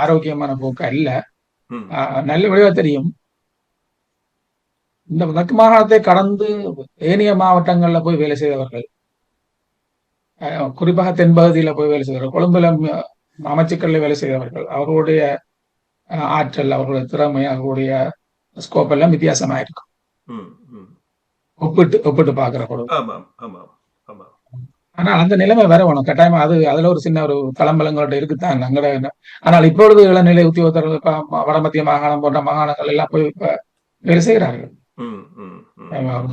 ஆரோக்கியமான போக்கு அல்ல. நல்ல விளைவா தெரியும். இந்த வடக்கு மாகாணத்தை கடந்து ஏனைய மாவட்டங்கள்ல போய் வேலை செய்தவர்கள், குறிப்பாக தென்பகுதியில போய் வேலை செய்தவர்கள், கொழும்புல அமைச்சுக்களில் வேலை செய்தவர்கள், அவர்களுடைய ஆற்றல், அவர்களுடைய திறமை, அவர்களுடைய ஸ்கோப் எல்லாம் வித்தியாசமா இருக்கும். ஒப்பிட்டு பாக்குற பொழுது. ஆனால் அந்த நிலைமை வேற வேணும் கட்டாயமா. அதுல ஒரு சின்ன ஒரு தளம்பலங்களோட இருக்குத்தான் அங்கட. ஆனால் இப்பொழுது இளநிலை உத்தியோகத்தர்கள் வடமத்திய மாகாணம் போன்ற மாகாணங்கள் எல்லாம் போய் வேலை செய்கிறார்கள்.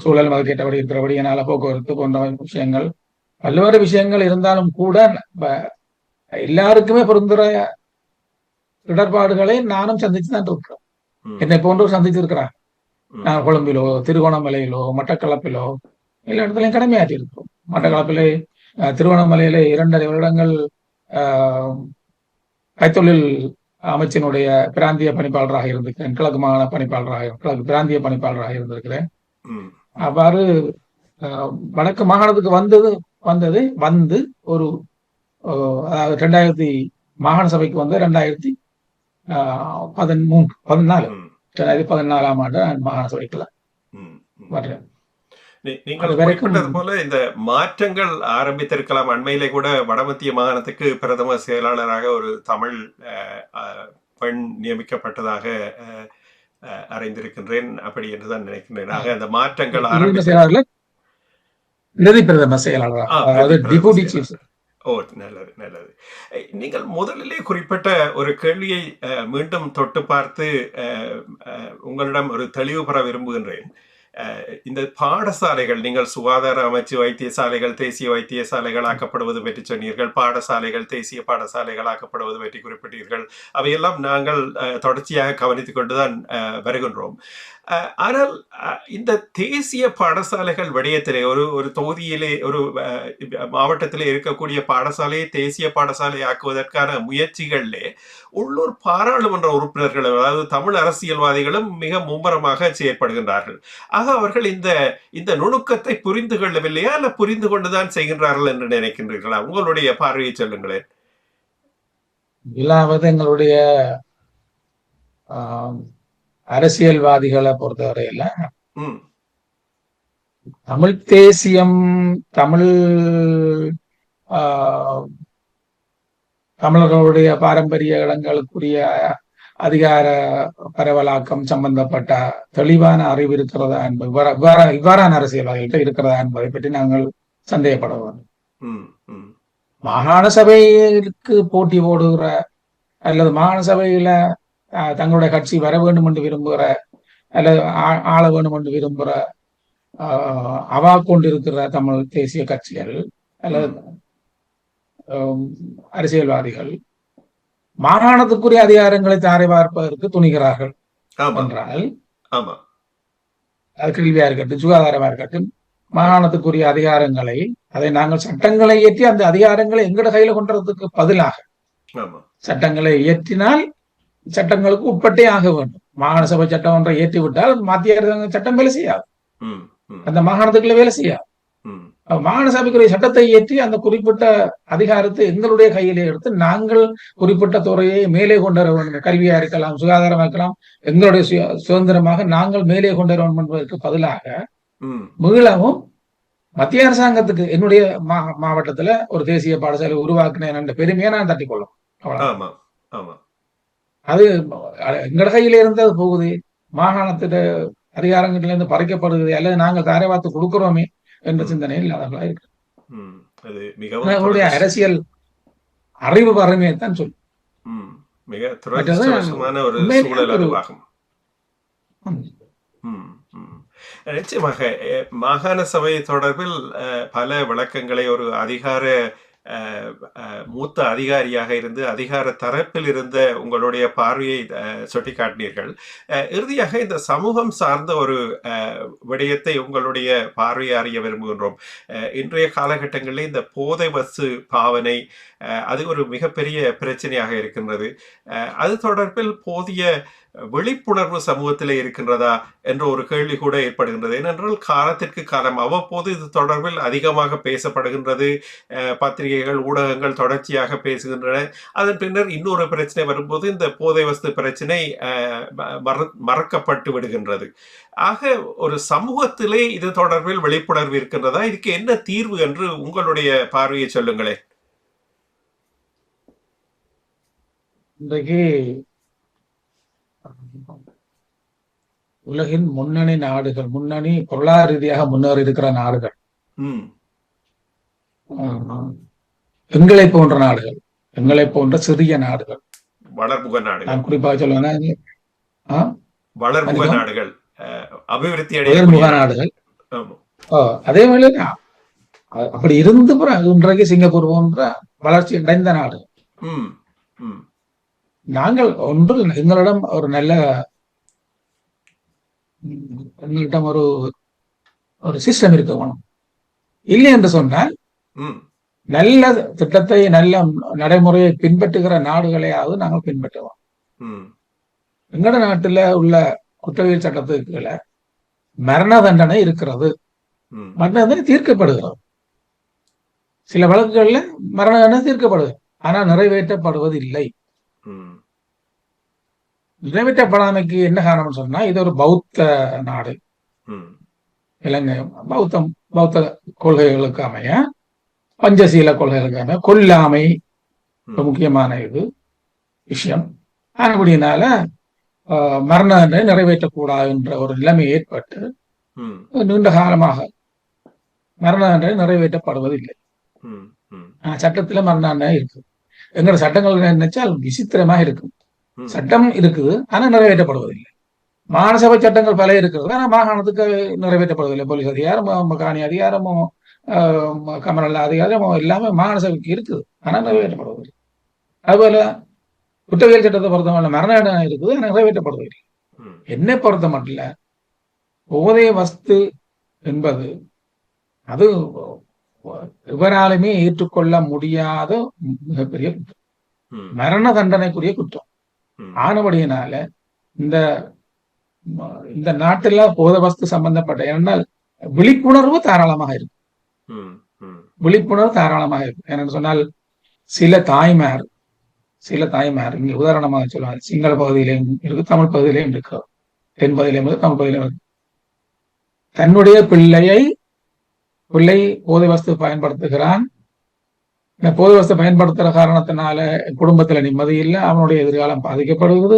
சூழல் மது கேட்டபடி இருக்கிறபடி என்னால போக்குவரத்து போன்ற விஷயங்கள் பல்வேறு விஷயங்கள் இருந்தாலும் கூட எல்லாருக்குமே பொருந்துற இடர்பாடுகளை நானும் சந்திச்சு தான் இருக்கிறேன். என்னை போன்றவர் சந்திச்சு இருக்கிறார். நான் கொழும்பிலோ திருகோணமலையிலோ மட்டக்களப்பிலோ எல்லா இடத்துலையும் கடமையாற்றி இருக்கிறோம். மட்டக்களப்பிலே திருவண்ணாமலையில 2.5 வருடங்கள் கைத்தொழில் அமைச்சினுடைய பிராந்திய பணிப்பாளராக இருந்திருக்கிறேன். கிழக்கு மாகாண கிழக்கு பிராந்திய பணிப்பாளராக இருந்திருக்கிறேன். அவ்வாறு வடக்கு மாகாணத்துக்கு வந்து ஒரு 2000 மாகாண சபைக்கு வந்து 2014 ஆண்டு மாகாண சபைக்குள்ள வர்றேன். நீங்கள் குறிப்பிட்டது போல இந்த மாற்றங்கள் ஆரம்பித்திருக்கலாம். அண்மையிலே கூட வடமத்திய மாகாணத்துக்கு பிரதம செயலாளராக ஒரு தமிழ் பெண் நியமிக்கப்பட்டதாக அறிந்திருக்கின்றேன். அப்படி என்றுதான் நினைக்கின்றேன். ஆக அந்த மாற்றங்கள் ஓ, நல்லது நல்லது. நீங்கள் முதலிலே குறிப்பிட்ட ஒரு கேள்வியை மீண்டும் தொட்டு பார்த்து உங்களிடம் ஒரு தெளிவு பெற விரும்புகின்றேன். இந்த பாடசாலைகள், நீங்கள் சுகாதார அமைச்சு வைத்தியசாலைகள் தேசிய வைத்தியசாலைகள் ஆக்கப்படுவது பற்றி சொன்னீர்கள். பாடசாலைகள் தேசிய பாடசாலைகள் ஆக்கப்படுவது பற்றி குறிப்பிட்டீர்கள். அவையெல்லாம் நாங்கள் தொடர்ச்சியாக கவனித்துக் கொண்டுதான் வருகின்றோம். ஆனால் இந்த தேசிய பாடசாலைகள் விடயத்திலே ஒரு தொகுதியிலே ஒரு மாவட்டத்திலே இருக்கக்கூடிய பாடசாலையை தேசிய பாடசாலை ஆக்குவதற்கான முயற்சிகளிலே உள்ளூர் பாராளுமன்ற உறுப்பினர்கள், அதாவது தமிழ் அரசியல்வாதிகளும் மிக மும்முரமாக செயற்படுகின்றார்கள். ஆக அவர்கள் இந்த நுணுக்கத்தை புரிந்து கொள்ளவில்லையா, அல்ல புரிந்து கொண்டுதான் செய்கின்றார்கள் என்று நினைக்கின்றீர்களா? உங்களுடைய பார்வையை சொல்லுங்களேன். இல்லாவது எங்களுடைய அரசியல்வாதிகளை பொறுத்தவரையில தமிழ் தேசியம், தமிழர்களுடைய பாரம்பரிய இடங்களுக்குரிய அதிகார பரவலாக்கம் சம்பந்தப்பட்ட தெளிவான அறிவு இருக்கிறதா என்பது, இவ்வாறான அரசியல்வாதிகள்கிட்ட இருக்கிறதா என்பதை பற்றி நாங்கள் சந்தேகப்படுவோம். மாகாண சபைக்கு போட்டி போடுகிற அல்லது மாகாண சபையில தங்களுடைய கட்சி வர வேண்டும் என்று விரும்புகிற அல்லது ஆள வேண்டும் என்று விரும்புகிற அவா கொண்டிருக்கிற தமிழ் தேசிய கட்சிகள் அல்லது அரசியல்வாதிகள் மாகாணத்துக்குரிய அதிகாரங்களை தாரை பார்ப்பதற்கு துணிகிறார்கள் என்றால், அது கல்வியா இருக்கட்டும் சுகாதாரமா இருக்கட்டும், மாகாணத்துக்குரிய அதிகாரங்களை அதை நாங்கள் சட்டங்களை இயற்றி அந்த அதிகாரங்களை எங்கட கையில கொண்டதுக்கு பதிலாக சட்டங்களை இயற்றினால் சட்டங்களுக்கு உட்பட்டே ஆக வேண்டும். மாகாண சபை சட்டம் ஒன்றை ஏற்றி விட்டால் மத்திய அரசாங்க சட்டம் வேலை செய்யாது, அந்த மாகாணத்துக்குள்ள வேலை செய்யாது. மாகாண சபைக்குரிய சட்டத்தை ஏற்றி அந்த குறிப்பிட்ட அதிகாரத்தை எங்களுடைய கையிலே எடுத்து நாங்கள் குறிப்பிட்ட துறையை மேலே கொண்டு வர வேண்டும். கல்வியா இருக்கலாம், சுகாதாரமா இருக்கலாம், எங்களுடைய சுதந்திரமாக நாங்கள் மேலே கொண்டு வர வேண்டும் என்பதற்கு பதிலாக மீளவும் மத்திய அரசாங்கத்துக்கு என்னுடைய மாவட்டத்துல ஒரு தேசிய பாடசாலை உருவாக்கினேன் என்ற பெருமையை நான் தட்டிக்கொள்ளும். அது எங்கட கையில இருந்து போகுது, மாகாணத்திட அதிகாரங்கள்ல இருந்து பறிக்கப்படுது, அல்லது நாங்கள் தாரை பார்த்து கொடுக்கிறோமே, என்ற சிந்தனை இல்லாதவர்களா இருக்கு. அது மிகவும் அவருடைய அரசியல் அறிவு வறுமையைத்தான் சொல்லும். மிக துரதிருஷ்டவசமான ஒரு சூழல் அதுவாகும். நிச்சயமாக மாகாண சபை தொடர்பில் பல விளக்கங்களை ஒரு அதிகார மூத்த அதிகாரியாக இருந்து அதிகார தரப்பில் இருந்த உங்களுடைய பார்வையை சுட்டிக்காட்டினீர்கள். இறுதியாக இந்த சமூகம் சார்ந்த ஒரு விடயத்தை உங்களுடைய பார்வையை அறிய விரும்புகின்றோம். இன்றைய காலகட்டங்களில் இந்த போதை வஸ்து பாவனை அது ஒரு மிகப்பெரிய பிரச்சனையாக இருக்கின்றது. அது தொடர்பில் போதிய விழிப்புணர்வு சமூகத்திலே இருக்கின்றதா என்ற ஒரு கேள்வி கூட ஏற்படுகின்றது. ஏனென்றால் காலத்திற்கு காலம் அவ்வப்போது இது தொடர்பில் அதிகமாக பேசப்படுகின்றது. பத்திரிகைகள், ஊடகங்கள் தொடர்ச்சியாக பேசுகின்றன. அதன் பின்னர் இன்னொரு பிரச்சனை வரும்போது இந்த போதை வஸ்து பிரச்சனை மறக்கப்பட்டு விடுகின்றது. ஆக ஒரு சமூகத்திலே இது தொடர்பில் விழிப்புணர்வு இருக்கின்றதா? இதுக்கு என்ன தீர்வு என்று உங்களுடைய பார்வையை சொல்லுங்களேன். இன்றைக்கு உலகின் முன்னணி நாடுகள், முன்னணி பொருளாதார ரீதியாக முன்னேறி இருக்கிற நாடுகள், எங்களை போன்ற நாடுகள், எங்களை போன்ற சிறிய நாடுகள், வளர்முக நாடுகள், நான் குறிப்பாக சொல்லுவேன் வளர்முக நாடுகள், அபிவிருத்தி வளர்முக நாடுகள், அதே மாதிரி அப்படி இருந்து இன்றைக்கு சிங்கப்பூர் போன்ற வளர்ச்சி அடைந்த நாடு. நாங்கள் ஒன்று எங்களிடம் ஒரு நல்ல எங்களிடம் ஒரு சிஸ்டம் இருக்க வேணும். இல்லை என்று சொன்னால் நல்ல திட்டத்தை நல்ல நடைமுறையை பின்பற்றுகிற நாடுகளையாவது நாங்கள் பின்பற்றுவோம். எங்கட நாட்டுல உள்ள குற்றவியல் சட்டத்துக்குள்ள மரண தண்டனை இருக்கிறது. மரண தண்டனை தீர்க்கப்படுகிறது. சில வழக்குகள்ல மரண தண்டனை தீர்க்கப்படுது, ஆனால் நிறைவேற்றப்படுவது இல்லை. நிறைவேற்றப்படாமைக்கு என்ன காரணம் சொன்னா, இது ஒரு பௌத்த நாடு. இலங்கை பௌத்த கொள்கைகளுக்கு அமைய, பஞ்சசீல கொள்கைகளுக்கு அமைய கொல்லாமை முக்கியமான இது விஷயம். அப்படினால மரண தண்டனை நிறைவேற்றக்கூடாது என்ற ஒரு நிலைமை ஏற்பட்டு நீண்ட காலமாக மரண தண்டனை நிறைவேற்றப்படுவதில்லை. சட்டத்துல மரண தண்டனை இருக்கு. எங்களோட சட்டங்கள் நினைச்சால் விசித்திரமாக இருக்கும். சட்டம் இருக்குது, ஆனா நிறைவேற்றப்படுவதில்லை. மாநசபை சட்டங்கள் பல இருக்கிறது, ஆனா மாகாணத்துக்கு நிறைவேற்றப்படுவதில்லை. போலீஸ் அதிகாரமோ, காணி அதிகாரமோ, கமநல அதிகாரமோ எல்லாமே மாநசபைக்கு இருக்குது, ஆனா நிறைவேற்றப்படுவதில்லை. அதுபோல குற்றவியல் சட்டத்தை பொறுத்தவரை மரண தண்டனை இருக்குது, ஆனா நிறைவேற்றப்படுவதில்லை. என்னை பொறுத்த மட்டும் இல்ல, போதை வஸ்து என்பது அது இவராலுமே ஏற்றுக்கொள்ள முடியாத மிகப்பெரிய குற்றம், மரண தண்டனைக்குரிய குற்றம். ஆனபடியினால இந்த நாட்டுல போதை வஸ்து சம்பந்தப்பட்ட என்னால் விழிப்புணர்வு தாராளமாக இருக்கு. விழிப்புணர்வு தாராளமாக இருக்கு. என்னன்னு சொன்னால் சில தாய்மார் இங்க உதாரணமாக சொல்லுவாங்க, சிங்கள பகுதியிலையும் இருக்கு, தமிழ் பகுதியிலையும் இருக்கு, தென் பகுதியிலையும் இருக்கு, தமிழ் பகுதியிலும் இருக்கு. தன்னுடைய பிள்ளை போதை வஸ்து பயன்படுத்துகிறான். இந்த போதை வஸ்து பயன்படுத்துற காரணத்தினால குடும்பத்துல நிம்மதி இல்லை, அவனுடைய எதிர்காலம் பாதிக்கப்படுகிறது.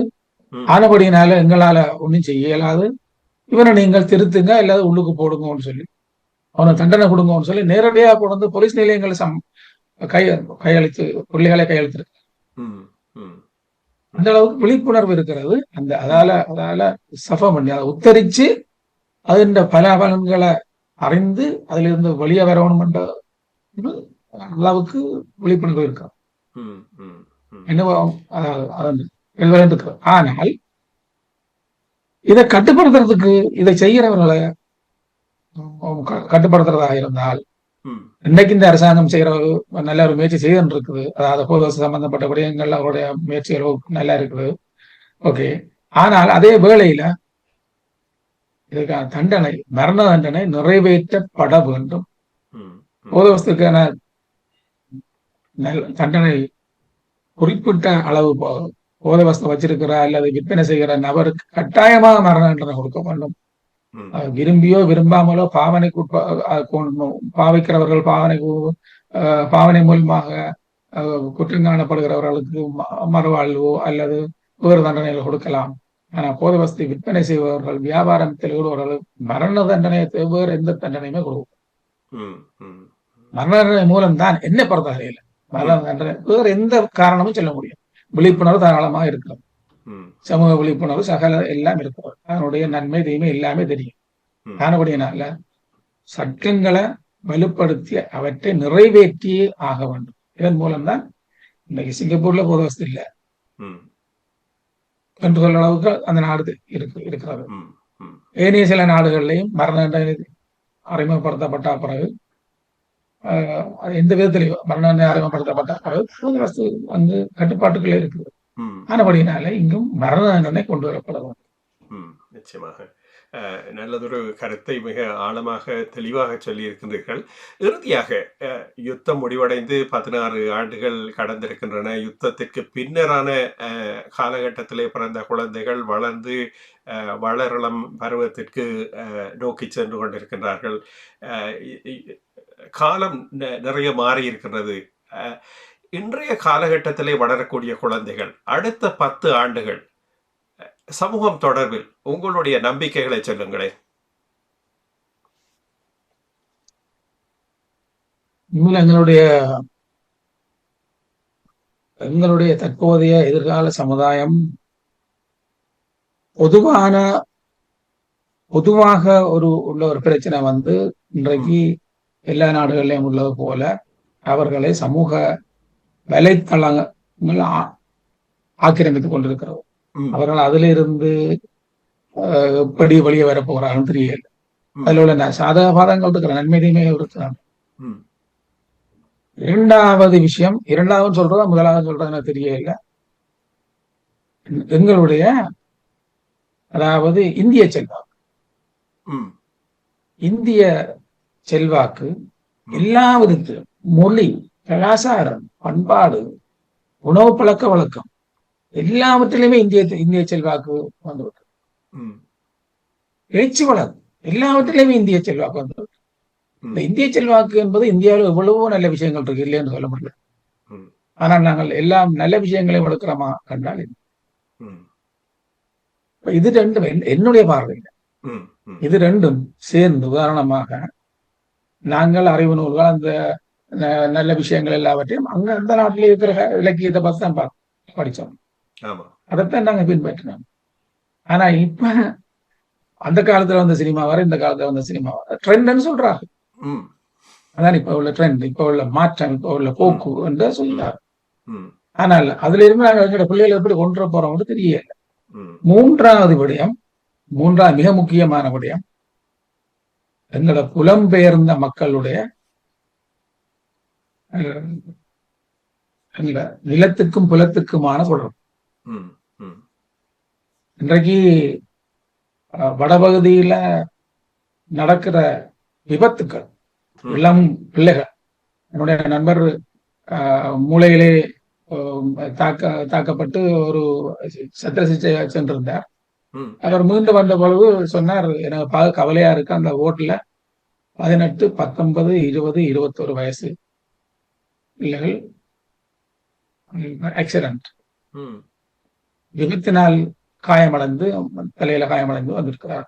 ஆனபடியினால எங்களால ஒன்றும் செய்ய இயலாது, இவனை நீங்கள் திருத்துங்க இல்லாத உள்ளுக்கு போடுங்கன்னு சொல்லி அவனுக்கு தண்டனை கொடுங்கன்னு சொல்லி நேரடியாக கொண்டு வந்து போலீஸ் நிலையங்களை கையளித்து பிள்ளைகளை கையெழுத்திருக்கு. அந்த அளவுக்கு விழிப்புணர்வு இருக்கிறது. அதால சஃபம் பண்ணி அதை உத்தரிச்சு அதன் பலாபலன்களை அறிந்து அதுல இருந்து வெளியே வரணும் என்ற அளவுக்கு விழிப்புணர்வு இருக்கும். இருக்கிறது. ஆனால் இதை கட்டுப்படுத்துறதுக்கு, இதை செய்கிறவர்களை கட்டுப்படுத்துறதாக இருந்தால், இன்னைக்கு இந்த அரசாங்கம் செய்யற நல்ல ஒரு முயற்சி செய்து இருக்குது. அதாவது போதை சம்பந்தப்பட்ட விடயங்கள் அவருடைய முயற்சிகள் நல்லா இருக்குது. ஓகே. ஆனால் அதே வேளையில இதுக்கான தண்டனை, மரண தண்டனை நிறைவேற்றப்பட வேண்டும். போதை வஸ்துக்கான தண்டனை குறிப்பிட்ட அளவு போதை வஸ்து வச்சிருக்கிற அல்லது விற்பனை செய்கிற நபருக்கு கட்டாயமாக மரண தண்டனை கொடுக்க வேண்டும். விரும்பியோ விரும்பாமலோ பாவிக்கிறவர்கள் பாவனை மூலமாக குற்றம் காணப்படுகிறவர்களுக்கு மறுவாழ்வோ அல்லது வேறு தண்டனைகள் கொடுக்கலாம். ஆனா போதை வஸ்து விற்பனை செய்பவர்கள், வியாபாரத்தில் ஈடுபவர்கள் மரண தண்டனை வேறு எந்த தண்டனையுமே கொடுக்கும். ம், ம், மரண தண்டனை மூலம்தான் என்னை பொறுத்தவரையில் மரண ம், தண்டனை வேறு எந்த காரணமும் சொல்ல முடியும். ம், விழிப்புணர்வு தாராளமாக இருக்கிறது. ம், சமூக விழிப்புணர்வு சகல எல்லாம் இருக்கிறது. அதனுடைய நன்மை தீமை எல்லாமே தெரியும். ம், ஆனபடியினால சட்டங்களை வலுப்படுத்தி அவற்றை நிறைவேற்றியே ஆக வேண்டும். இதன் மூலம்தான் இன்னைக்கு சிங்கப்பூர்ல பொது வசதி இல்லை ம், என்று சொல்ற அளவுக்கு அந்த நாடு இருக்கிறது. ம், ம், ஏனைய சில நாடுகள்லையும் மரண தண்டனை அறிமுகப்படுத்தப்பட்ட பிறகு அது எந்த விதத்திலையும் மரண தண்டனை அறிமுகப்படுத்தப்பட்ட பிறகு பொது வசதி வந்து கட்டுப்பாட்டுக்குள்ளே இருக்குது. ம், ஆனபடியினால இங்கும் மரண தண்டனை கொண்டு வரப்பட வேண்டும். ம், நிச்சயமாக. நல்லதொரு கருத்தை மிக ஆழமாக தெளிவாக சொல்லியிருக்கின்றீர்கள். இறுதியாக யுத்தம் முடிவடைந்து 16 ஆண்டுகள் கடந்திருக்கின்றன. யுத்தத்திற்கு பின்னரான காலகட்டத்திலே பிறந்த குழந்தைகள் வளர்ந்து வளரலம் பருவத்திற்கு நோக்கி சென்று கொண்டிருக்கின்றார்கள். காலம் நிறைய மாறி இருக்கின்றது. இன்றைய காலகட்டத்திலே வளரக்கூடிய குழந்தைகள் அடுத்த 10 ஆண்டுகள் சமூகம் தொடர்பில் உங்களுடைய நம்பிக்கைகளை சொல்லுங்களேன். எங்களுடைய தற்போதைய எதிர்கால சமுதாயம் பொதுவாக உள்ள ஒரு பிரச்சனை வந்து இன்றைக்கு எல்லா நாடுகளிலும் உள்ளது போல அவர்களை சமூக வலைத்தளங்கள் ஆக்கிரமித்துக் கொண்டிருக்கிறது. அவர்கள் அதிலிருந்து எப்படி வெளியே வரப்போகிறார்கள் தெரியல. அதுல உள்ள சாதக பாதங்கள் இருக்கிற நன்மை தீமை இருக்கிறாங்க. இரண்டாவது சொல்றதா முதலாவது சொல்றது எனக்கு தெரியல. எங்களுடைய அதாவது இந்திய செல்வாக்கு எல்லாவிதத்து மொழி, கலாச்சாரம், பண்பாடு, உணவு பழக்க வழக்கம் எல்லாவற்றிலுமே இந்திய செல்வாக்கு வந்துவிட்டு எழுச்சி வளம் எல்லாவற்றிலுமே இந்திய செல்வாக்கு வந்துவிட்டு. இந்த இந்திய செல்வாக்கு என்பது இந்தியாவில் எவ்வளவோ நல்ல விஷயங்கள் இருக்கு, இல்லைன்னு சொல்ல முடியல. ஆனால் நாங்கள் எல்லாம் நல்ல விஷயங்களையும் எடுக்கிறோமா கண்டால் இது ரெண்டும் என்னுடைய பார்வையில் இது ரெண்டும் சேர்ந்து உதாரணமாக நாங்கள் அறிவு நூல்கள் அந்த நல்ல விஷயங்கள் எல்லாவற்றையும் அங்க அந்த நாட்டிலே இருக்கிற இலக்கியத்தை பார்த்து தான் படித்தோம். அதைத்தான் நாங்க பின்பற்றினோம். ஆனா இப்ப அந்த காலத்துல வந்த சினிமா வர இந்த காலத்துல வந்த சினிமா வர ட்ரெண்ட்னு சொல்றாங்க. அதான் இப்ப உள்ள ட்ரெண்ட், இப்ப உள்ள மாற்றம், இப்ப உள்ள போக்கு என்று சொல்றாரு. ஆனால் அதுல இருந்து நாங்கள் எங்களோட பிள்ளைகளை எப்படி கொண்டு போறோம் தெரியல. மூன்றாவது மிக முக்கியமான விடயம் எங்களோட புலம்பெயர்ந்த மக்களுடைய நிலத்துக்கும் புலத்துக்குமான தொடர்பு. இன்றைக்கு வடபகுதியில நடக்கிற விபத்துக்கள், இளம் பிள்ளைகள், என்னுடைய நண்பர் மூளையிலே தாக்கப்பட்டு ஒரு சத்திர சிகிச்சை சென்றிருந்தார். அவர் மீண்டு வந்த பொழுது சொன்னார், எனக்கு பார்க்க கவலையா இருக்கு, அந்த ஓட்டுல 18, 19, 20, 21 வயசு பிள்ளைகள் ஆக்சிடென்ட் விபத்தினால் காயமடைந்து தலையில காயமடைந்து வந்திருக்கிறார்.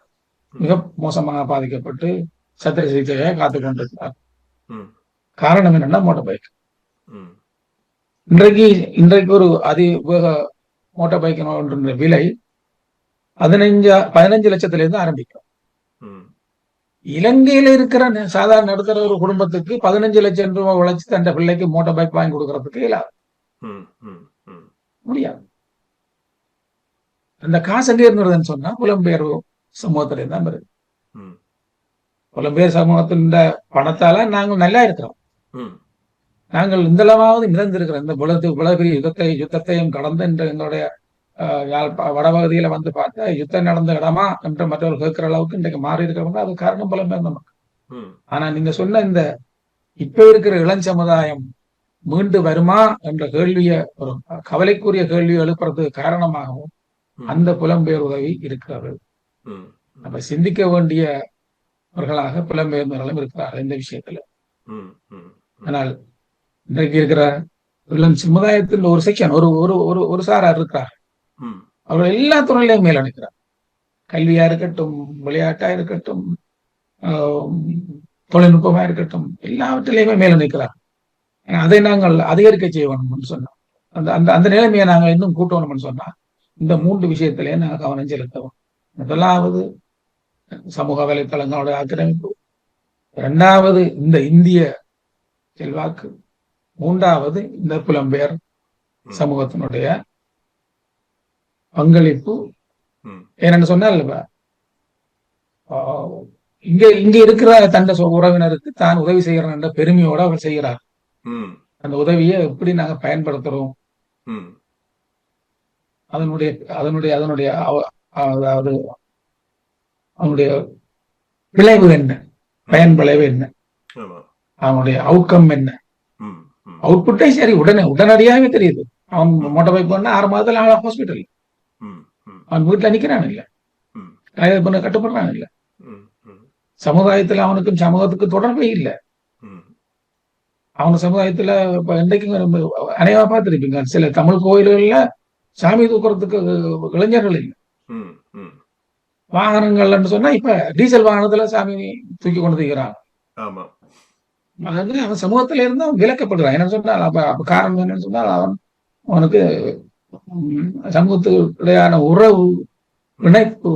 மிக மோசமாக பாதிக்கப்பட்டு சத்திர சிகிச்சையை காத்துக் கொண்டிருக்கிறார். காரணம் என்னன்னா மோட்டார் பைக். இன்றைக்கு ஒரு அதிவேக மோட்டார் பைக் விலை 15 லட்சத்திலிருந்து ஆரம்பிக்கும். இலங்கையில இருக்கிற சாதாரண நடுத்தர ஒரு குடும்பத்துக்கு 15 லட்சம் ரூபாய் உழைச்சி தன் பிள்ளைக்கு மோட்டார் பைக் வாங்கி கொடுக்கறதுக்கு இயலாது, முடியாது. அந்த காசு எங்க இருந்துருதுன்னு சொன்னா புலம்பெயர் சமூகத்திலே தான் வருது. புலம்பெயர் சமூகத்தின் பணத்தால நாங்கள் நல்லா இருக்கிறோம். நாங்கள் இந்தளவாவது மிதந்திருக்கிறோம். இந்த இவ்வளவு பெரிய யுத்தத்தையும் கடந்து எங்களுடைய வடபகுதியில வந்து பார்த்தா யுத்தம் நடந்த இடமா என்று மற்றவர்கள் கேட்கிற அளவுக்கு இன்றைக்கு மாறி இருக்கிறவங்க, அது காரணம் புலம்பெயர்ந்த மக்கள். ஆனா நீங்க சொன்ன இந்த இப்ப இருக்கிற இளம் சமுதாயம் மீண்டு வருமா என்ற கேள்வியை, ஒரு கவலைக்குரிய கேள்வியை எழுப்புறதுக்கு காரணமாகவும் அந்த புலம்பெயர் உதவி இருக்கிறது. நம்ம சிந்திக்க வேண்டியவர்களாக புலம்பெயர்ந்தவர்களும் இருக்கிறார்கள் இந்த விஷயத்துல. ஆனால் இன்றைக்கு இருக்கிற இளம் சமுதாயத்தில் ஒரு செக்ஷன், ஒரு சாரார் இருக்கிறார். அவர்கள் எல்லா துறையிலையும் மேல் அனுக்கிறார். கல்வியா இருக்கட்டும், விளையாட்டா இருக்கட்டும், தொழில்நுட்பமா இருக்கட்டும், எல்லாவற்றிலையுமே மேல நிற்கிறார். அதை நாங்கள் அதிகரிக்க செய்ய வேணும்னு சொன்னோம். அந்த அந்த அந்த நிலைமையை நாங்கள் இன்னும் கூட்டணும்னு சொன்னா இந்த 3 விஷயத்திலேயே நாங்கள் கவனம் செலுத்தவும். முதலாவது சமூக வலைத்தளங்களோட ஆக்கிரமிப்பு, 2வது இந்த இந்திய செல்வாக்கு, 3வது இந்த புலம்பெயர் சமூகத்தினுடைய பங்களிப்பு. ஏன்னு சொன்னால் இங்க இங்க இருக்கிற தந்த உறவினருக்கு தான் உதவி செய்யறோம் என்ற பெருமையோட அவர் செய்கிறார். அந்த உதவியை எப்படி நாங்க பயன்படுத்துறோம், அதனுடைய அதனுடைய அதனுடைய அதாவது அவனுடைய விளைவு என்ன, பயன் விளைவு என்ன, அவனுடைய அவுட்கம் என்ன, அவுட்புட்டே சரி உடனடியாகவே தெரியுது. அவன் மோட்டார் பைக் பண்ணா 6 மாதத்துல அவன் ஹாஸ்பிட்டல், அவன் வீட்டுல நிக்கிறான் இல்ல, பண்ண கட்டுப்படுறான் இல்ல, சமுதாயத்துல அவனுக்கும் சமூகத்துக்கு தொடர்பே இல்லை. அவன் சமுதாயத்துல இப்ப இன்றைக்கும் அனைவா பார்த்திருப்பீங்க, சில தமிழ் கோயில்கள்ல சாமி தூக்குறதுக்கு இளைஞர்கள் இல்லை. வாகனங்கள்னு சொன்னா இப்ப டீசல் வாகனத்துல சாமி தூக்கி கொண்டு தூக்கிறாங்க. அவன் சமூகத்தில இருந்து அவன் விலக்கப்படுறான். என்ன சொன்னால் அப்ப காரணம் என்னன்னு சொன்னால் அவனுக்கு சமூகத்துடையான உறவு, இணைப்பு,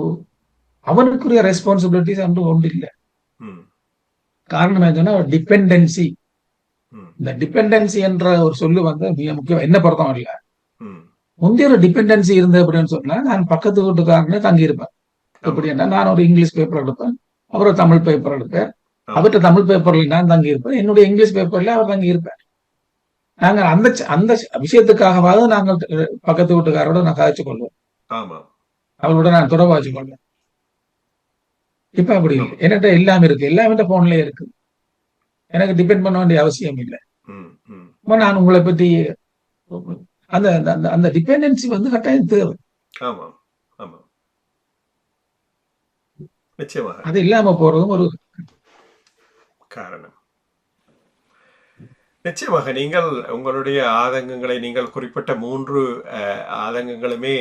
அவனுக்குரிய ரெஸ்பான்சிபிலிட்டிஸ் என்று ஒன்று இல்லை. காரணம் என்னன்னா டிபெண்டன்சி. இந்த டிபெண்டன்சி என்ற ஒரு சொல்லு மிக முக்கியம். என்ன பொறுத்தம் இல்லை, முந்தைய ஒரு டிபெண்டன்சி இருந்தது அப்படின்னு சொன்னா நான் பக்கத்து வீட்டுக்காரனே தங்கியிருப்பேன். எப்படி என்ன, நான் ஒரு இங்கிலீஷ் பேப்பர் எடுப்பேன், அப்புறம் தமிழ் பேப்பர் எடுப்பேன், அவர்கிட்ட தமிழ் பேப்பர்ல நான் தங்கி இருப்பேன், என்னுடைய இங்கிலீஷ் பேப்பர்ல அவர் தங்கி இருப்பேன். நாங்க அந்த அந்த விஷயத்துக்காகவாவது நாங்கள் பக்கத்து வீட்டுக்காரோட நான் கதைச்சு கொள்வோம், அவளோட நான் தொடர்பு வச்சு கொள்வேன். இப்ப அப்படி இல்லை, என்கிட்ட எல்லாமே இருக்கு, எல்லாமே போன்லயே இருக்கு, எனக்கு டிபெண்ட் பண்ண வேண்டிய அவசியம் இல்லை. நான் உங்களை பத்தி அந்த அந்த டிபெண்டன்சி கட்டாயம் தேவை. அது இல்லாம போறதும் ஒரு காரணம். நிச்சயமாக நீங்கள் உங்களுடைய ஆதங்கங்களை நீங்கள் குறிப்பிட்ட 3 ஆதங்கங்களுமே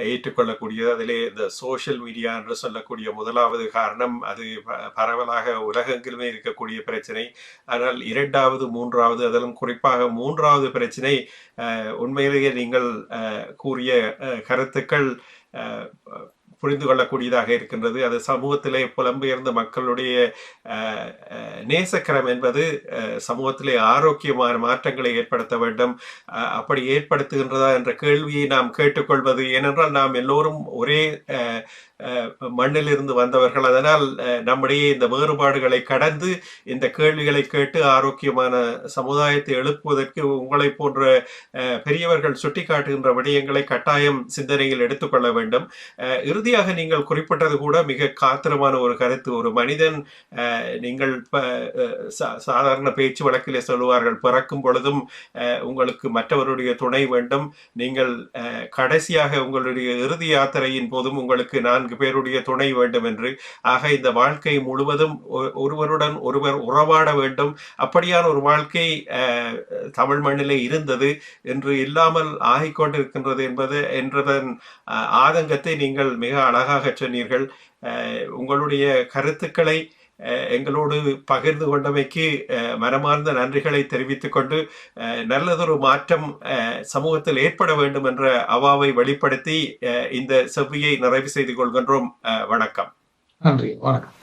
ஏற்றுக்கொள்ளக்கூடியது. அதிலே இந்த சோசியல் மீடியா என்று சொல்லக்கூடிய முதலாவது காரணம் அது பரவலாக உலகெங்கிலுமே இருக்கக்கூடிய பிரச்சனை. ஆனால் 2வது 3வது அதிலும் குறிப்பாக 3வது பிரச்சனை உண்மையிலேயே நீங்கள் கூறிய கருத்துக்கள் புரிந்து கொள்ளக்கூடியதாக இருக்கின்றது. அது சமூகத்திலே புலம்பெயர்ந்த மக்களுடைய நேசக்கரம் என்பது சமூகத்திலே ஆரோக்கியமான மாற்றங்களை ஏற்படுத்த வேண்டும். அப்படி ஏற்படுத்துகின்றதா என்ற கேள்வியை நாம் கேட்டுக்கொள்வது. ஏனென்றால் நாம் எல்லோரும் ஒரே மண்ணில் இருந்து வந்தவர்கள். அதனால் நம்முடைய இந்த வேறுபாடுகளை கடந்து இந்த கேள்விகளை கேட்டு ஆரோக்கியமான சமுதாயத்தை எழுப்புவதற்கு உங்களை போன்ற பெரியவர்கள் சுட்டிக்காட்டுகின்ற விடயங்களை கட்டாயம் சிந்தனையில் எடுத்துக்கொள்ள வேண்டும். இறுதியாக நீங்கள் குறிப்பிட்டது கூட மிக காத்திரமான ஒரு கருத்து. ஒரு மனிதன், நீங்கள் சாதாரண பேச்சு வழக்கிலே சொல்லுவார்கள், பிறக்கும் பொழுதும் உங்களுக்கு மற்றவருடைய துணை வேண்டும், நீங்கள் கடைசியாக உங்களுடைய இறுதி யாத்திரையின் போதும் உங்களுக்கு 4 பேருடைய துணை வேண்டும் என்று. ஆக இந்த வாழ்க்கை முழுவதும் ஒருவருடன் ஒருவர் உறவாட வேண்டும். அப்படியான ஒரு வாழ்க்கை தமிழ் மண்ணிலே இருந்தது, என்று இல்லாமல் ஆகிக்கொண்டிருக்கின்றது என்றதன் ஆதங்கத்தை நீங்கள் மிக அழகாக சொன்னீர்கள். உங்களுடைய கருத்துக்களை எங்களோடு பகிர்ந்து கொண்டமைக்கு மனமார்ந்த நன்றிகளை தெரிவித்துக் கொண்டு, நல்லதொரு மாற்றம் சமூகத்தில் ஏற்பட வேண்டும் என்ற அவாவை வெளிப்படுத்தி இந்த செவ்வியை நிறைவு செய்து கொள்கின்றோம். வணக்கம். நன்றி. வணக்கம்.